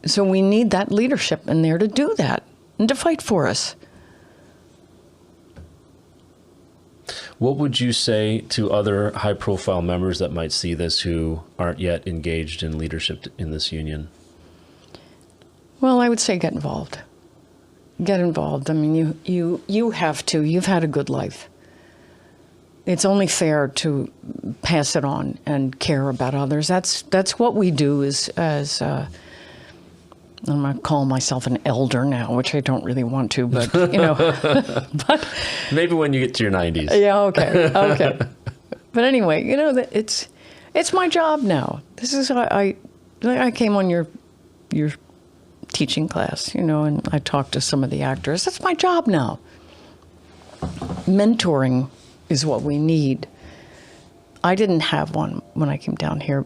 so we need that leadership in there to do that and to fight for us. What would you say to other high-profile members that might see this who aren't yet engaged in leadership in this union? Well, I would say get involved. Get involved. You have to. You've had a good life. It's only fair to pass it on and care about others. That's what we do as I'm going to call myself an elder now, which I don't really want to, but, but maybe when you get to your 90s. Yeah, okay. But anyway, it's my job now. This is I came on your teaching class, and I talked to some of the actors. That's my job now. Mentoring is what we need. I didn't have one when I came down here.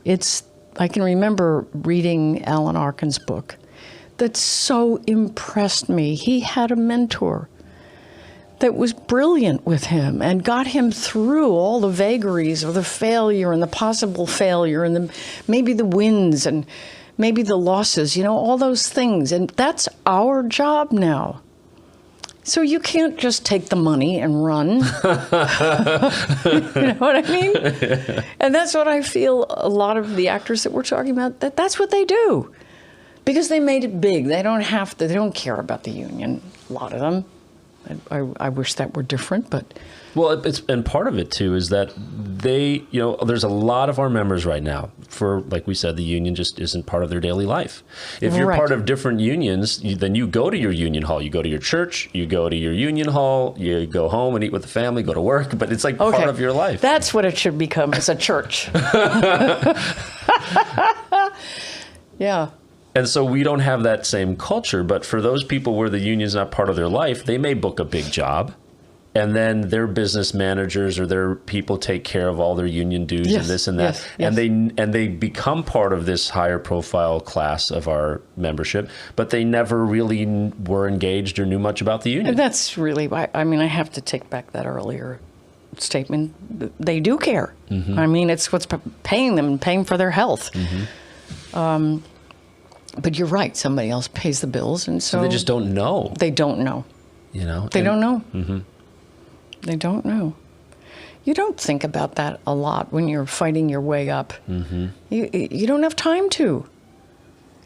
I can remember reading Alan Arkin's book that so impressed me. He had a mentor that was brilliant with him and got him through all the vagaries of the failure and the possible failure and maybe the wins and maybe the losses, all those things. And that's our job now. So you can't just take the money and run. You know what I mean? Yeah. And that's what I feel a lot of the actors that we're talking about, that's what they do. Because they made it big. They don't care about the union, a lot of them. I wish that were different, but... Well, and part of it, too, is that there's a lot of our members right now, like we said, the union just isn't part of their daily life. If you're part of different unions, then you go to your union hall. You go to your church, you go to your union hall, you go home and eat with the family, go to work, but it's like part of your life. That's what it should become, as a church. Yeah. And so we don't have that same culture. But for those people where the union's not part of their life, they may book a big job, and then their business managers or their people take care of all their union dues and this and that. And they become part of this higher profile class of our membership, but they never really were engaged or knew much about the union. That's really why, I mean, I have to take back that earlier statement. They do care. I mean, it's what's paying them, paying for their health. But you're right. Somebody else pays the bills. And so they just don't know. They don't know. You know? They don't know. They don't know. You don't think about that a lot when you're fighting your way up. You don't have time to.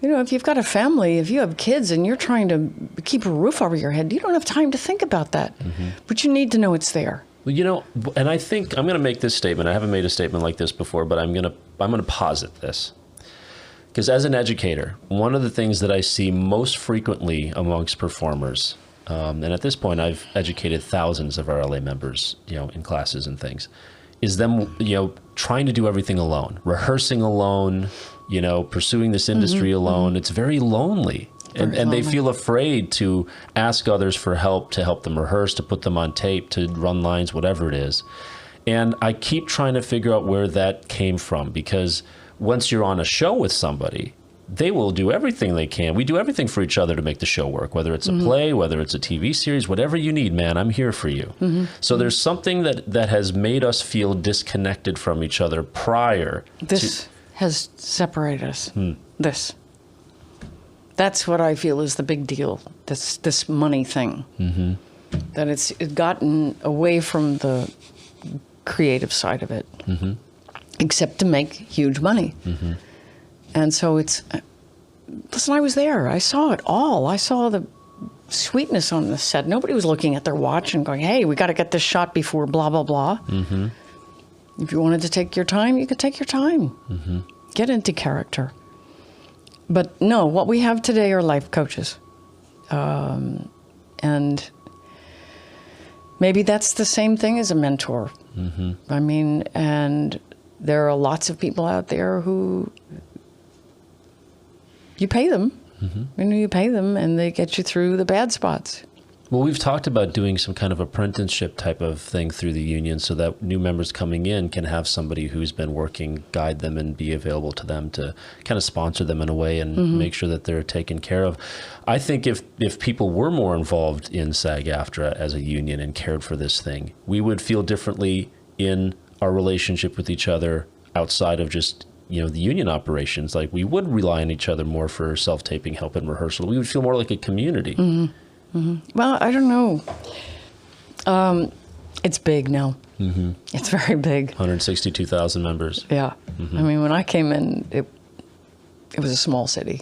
You know, if you've got a family, if you have kids and you're trying to keep a roof over your head, you don't have time to think about that. But you need to know it's there. Well, you know, and I think I'm going to make this statement. I haven't made a statement like this before, but I'm going to posit this. Because as an educator, one of the things that I see most frequently amongst performers, and at this point I've educated thousands of our LA members, you know, in classes and things, is them, you know, trying to do everything alone, rehearsing alone, you know, pursuing this industry alone. It's very lonely. And they feel afraid to ask others for help, to help them rehearse, to put them on tape, to run lines, whatever it is. And I keep trying to figure out where that came from, because once you're on a show with somebody, they will do everything they can. We do everything for each other to make the show work, whether it's a play, whether it's a TV series, whatever you need, man, I'm here for you. So there's something that has made us feel disconnected from each other prior. This has separated us. That's what I feel is the big deal, this money thing. That it's gotten away from the creative side of it, except to make huge money. And so it's, listen, I was there. I saw it all. I saw the sweetness on the set. Nobody was looking at their watch and going, hey, we got to get this shot before blah, blah, blah. If you wanted to take your time, you could take your time. Get into character. But no, what we have today are life coaches. And maybe that's the same thing as a mentor. I mean, and there are lots of people out there who you pay them. You pay them and they get you through the bad spots. Well, we've talked about doing some kind of apprenticeship type of thing through the union so that new members coming in can have somebody who's been working guide them and be available to them to kind of sponsor them in a way and make sure that they're taken care of. I think if people were more involved in SAG-AFTRA as a union and cared for this thing, we would feel differently in our relationship with each other outside of just, you know, the union operations. Like, we would rely on each other more for self-taping, help, and rehearsal. We would feel more like a community. Well, I don't know. It's big now. It's very big. 162,000 members. Yeah. I mean, when I came in, it was a small city.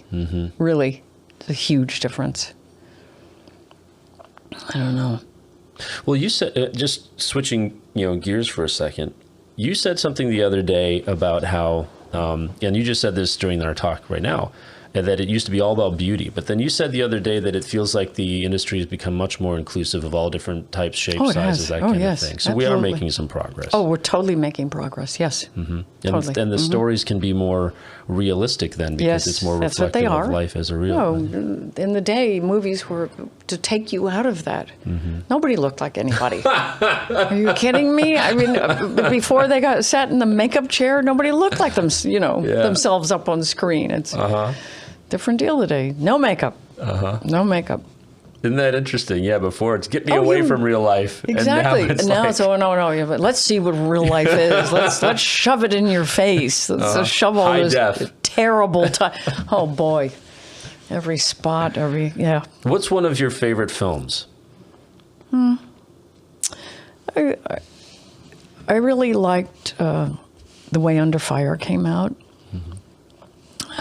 Really, it's a huge difference. I don't know. Well, you said, just switching, you know, gears for a second, you said something the other day about how, and you just said this during our talk right now, that it used to be all about beauty. But then you said the other day that it feels like the industry has become much more inclusive of all different types, shapes, sizes, that kind of thing. So we are making some progress. Oh, we're totally making progress, yes. Totally. And the stories can be more realistic then, because it's more reflective of life as a real. No, in the day, movies were to take you out of that. Nobody looked like anybody. Are you kidding me? I mean, before they got sat in the makeup chair, nobody looked like them, you know, themselves up on screen. It's different deal today. No makeup. No makeup. Isn't that interesting? Yeah, before it's get me away from real life. Exactly. And now it's no. But let's see what real life is. Let's shove it in your face. Let's shove all this terrible time. Oh boy, every spot, What's one of your favorite films? I really liked The Way Under Fire came out.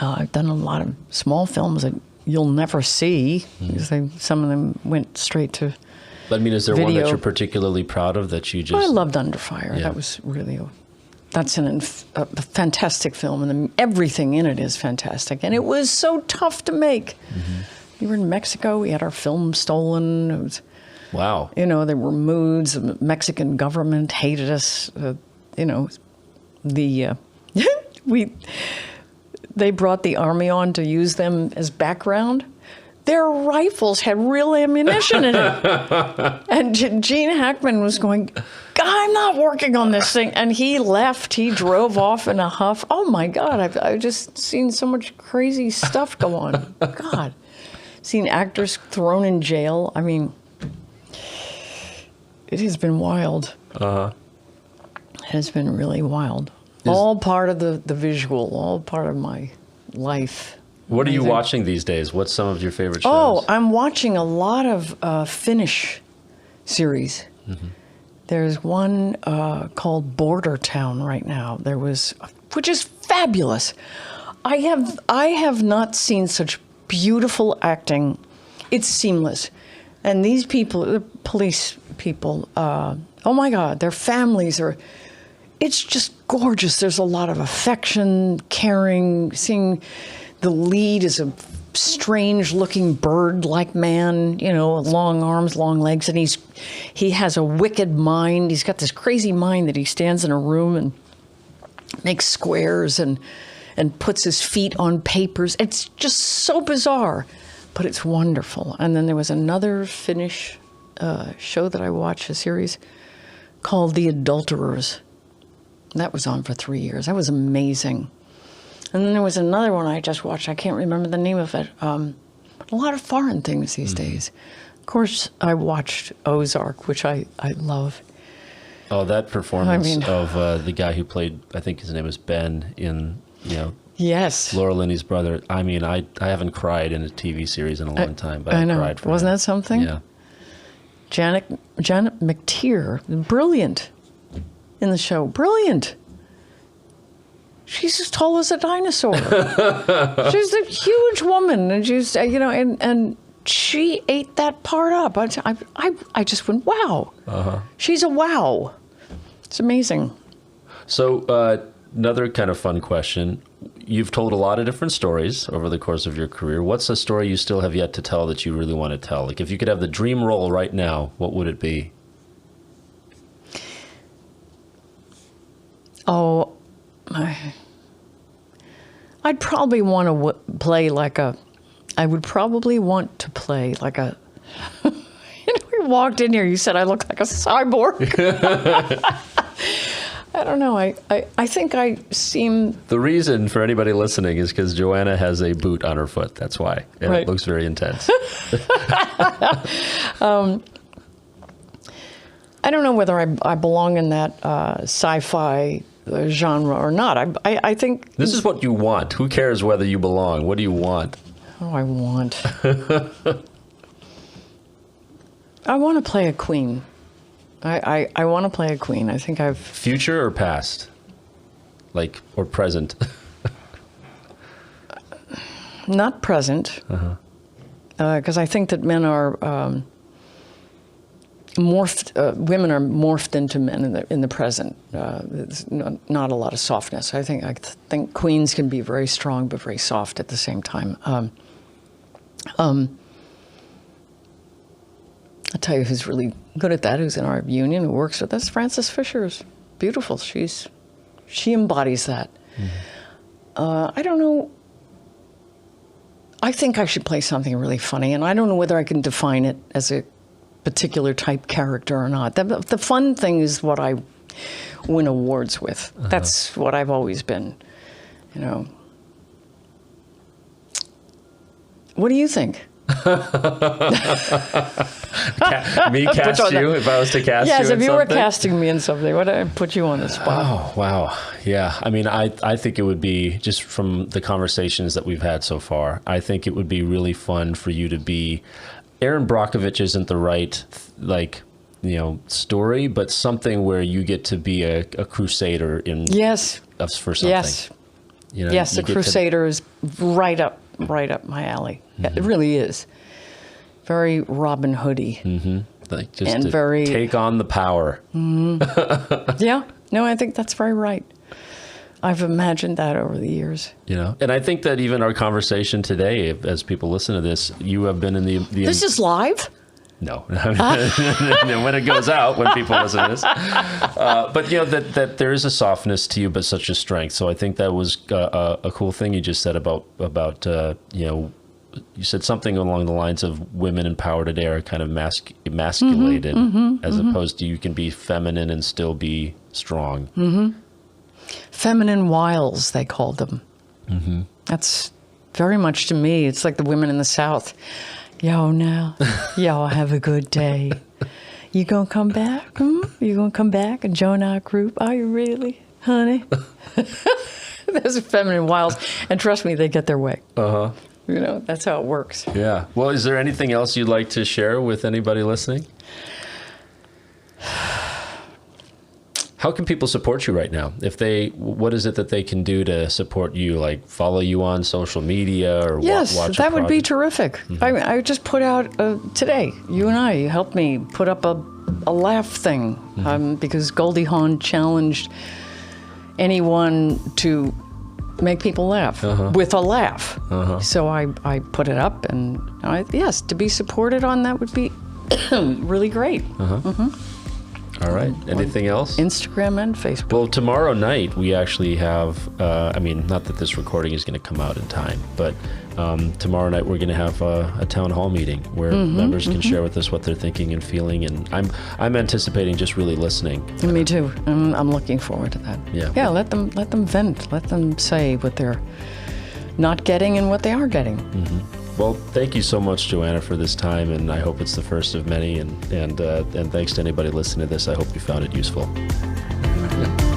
I've done a lot of small films that you'll never see because some of them went straight to But I mean, is there one that you're particularly proud of that you just... I loved Under Fire. That was really... That's a fantastic film, and everything in it is fantastic. And it was so tough to make. We were in Mexico. We had our film stolen. It was, wow. You know, there were moods. The Mexican government hated us. You know, they brought the army on to use them as background, their rifles had real ammunition in it. And Gene Hackman was going, I'm not working on this thing. And he left. He drove off in a huff. Oh, my God. I've just seen so much crazy stuff go on. God. Seen actors thrown in jail. I mean, it has been wild. It has been really wild. All part of the visual, all part of my life. What are you watching these days? What's some of your favorite shows? Oh, I'm watching a lot of Finnish series. There's one called Border Town right now. Which is fabulous. I have not seen such beautiful acting. It's seamless. And these people, the police people, oh my God, their families are, it's just gorgeous. There's a lot of affection, caring, seeing the lead is a strange-looking bird-like man, long arms, long legs, and he has a wicked mind. He's got this crazy mind that he stands in a room and makes squares and puts his feet on papers. It's just so bizarre, but it's wonderful. And then there was another Finnish show that I watched, a series called The Adulterers. That was on for 3 years. That was amazing. And then there was another one I just watched. I can't remember the name of it. A lot of foreign things these days. Of course, I watched Ozark, which I love. Oh, that performance of the guy who played, I think his name was Ben in, Yes. Laura Linney's brother. I mean, I haven't cried in a TV series in a long time, but I know. cried for Wasn't him. that something? Yeah. Janet McTeer, brilliant in the show. Brilliant. She's as tall as a dinosaur. She's a huge woman, and she's and she ate that part up. I just went, wow. She's a wow. It's amazing. So another kind of fun question. You've told a lot of different stories over the course of your career. What's a story you still have yet to tell that you really want to tell? Like if you could have the dream role right now, what would it be? Oh, I'd probably want to play like a, I would probably want to play like a, we walked in here, you said I look like a cyborg. I don't know, I think I seem... The reason for anybody listening is because Joanna has a boot on her foot, that's why. And Right. It looks very intense. I don't know whether I belong in that sci-fi genre or not. I think... This is what you want. Who cares whether you belong? What do you want? What do I want? I want to play a queen. I want to play a queen. I think I've... Future or past? Like, or present? Not present. Because I think that men are... women are morphed into men in the present. There's not a lot of softness. I think queens can be very strong but very soft at the same time. I'll tell you who's really good at that, who's in our union, who works with us. Frances Fisher is beautiful. She embodies that. I don't know. I think I should play something really funny, and I don't know whether I can define it as a particular type character or not. The fun thing is what I win awards with. That's what I've always been, What do you think? Me cast you if I was to cast you Yes, in if you were something? casting me in something, would I put you on the spot? Oh, wow. Yeah. I mean, I think it would be, just from the conversations that we've had so far, I think it would be really fun for you to be, Aaron Brockovich isn't the right, story, but something where you get to be a crusader in for something. Yes. Yes, the Crusader is right up my alley. It really is. Very Robin Hoody. Like just and to take on the power. Yeah. No, I think that's very right. I've imagined that over the years. And I think that even our conversation today, as people listen to this, you have been in the This is live? No. When it goes out, when people listen to this. But, that there is a softness to you, but such a strength. So I think that was a cool thing you just said about you said something along the lines of women in power today are kind of emasculated, as opposed to you can be feminine and still be strong. Feminine wiles, they called them. That's very much to me. It's like the women in the South. Yo, now, y'all have a good day. You gonna come back? You gonna come back and join our group? Are you really, honey? Those are feminine wiles, and trust me, they get their way. That's how it works. Yeah. Well, is there anything else you'd like to share with anybody listening? How can people support you right now? What is it that they can do to support you? Like follow you on social media or yes, watch that would be terrific. I just put out today. You and I helped me put up a laugh thing because Goldie Hawn challenged anyone to make people laugh with a laugh. So I put it up, and yes, to be supported on that would be really great. All right. Anything else? Instagram and Facebook. Well, tomorrow night we actually have, not that this recording is going to come out in time, but tomorrow night we're going to have a town hall meeting where members can share with us what they're thinking and feeling. And I'm anticipating just really listening. Me too. I'm looking forward to that. Yeah. Yeah. Let them vent. Let them say what they're not getting and what they are getting. Well, thank you so much, Joanna, for this time, and I hope it's the first of many. And thanks to anybody listening to this. I hope you found it useful. Yeah.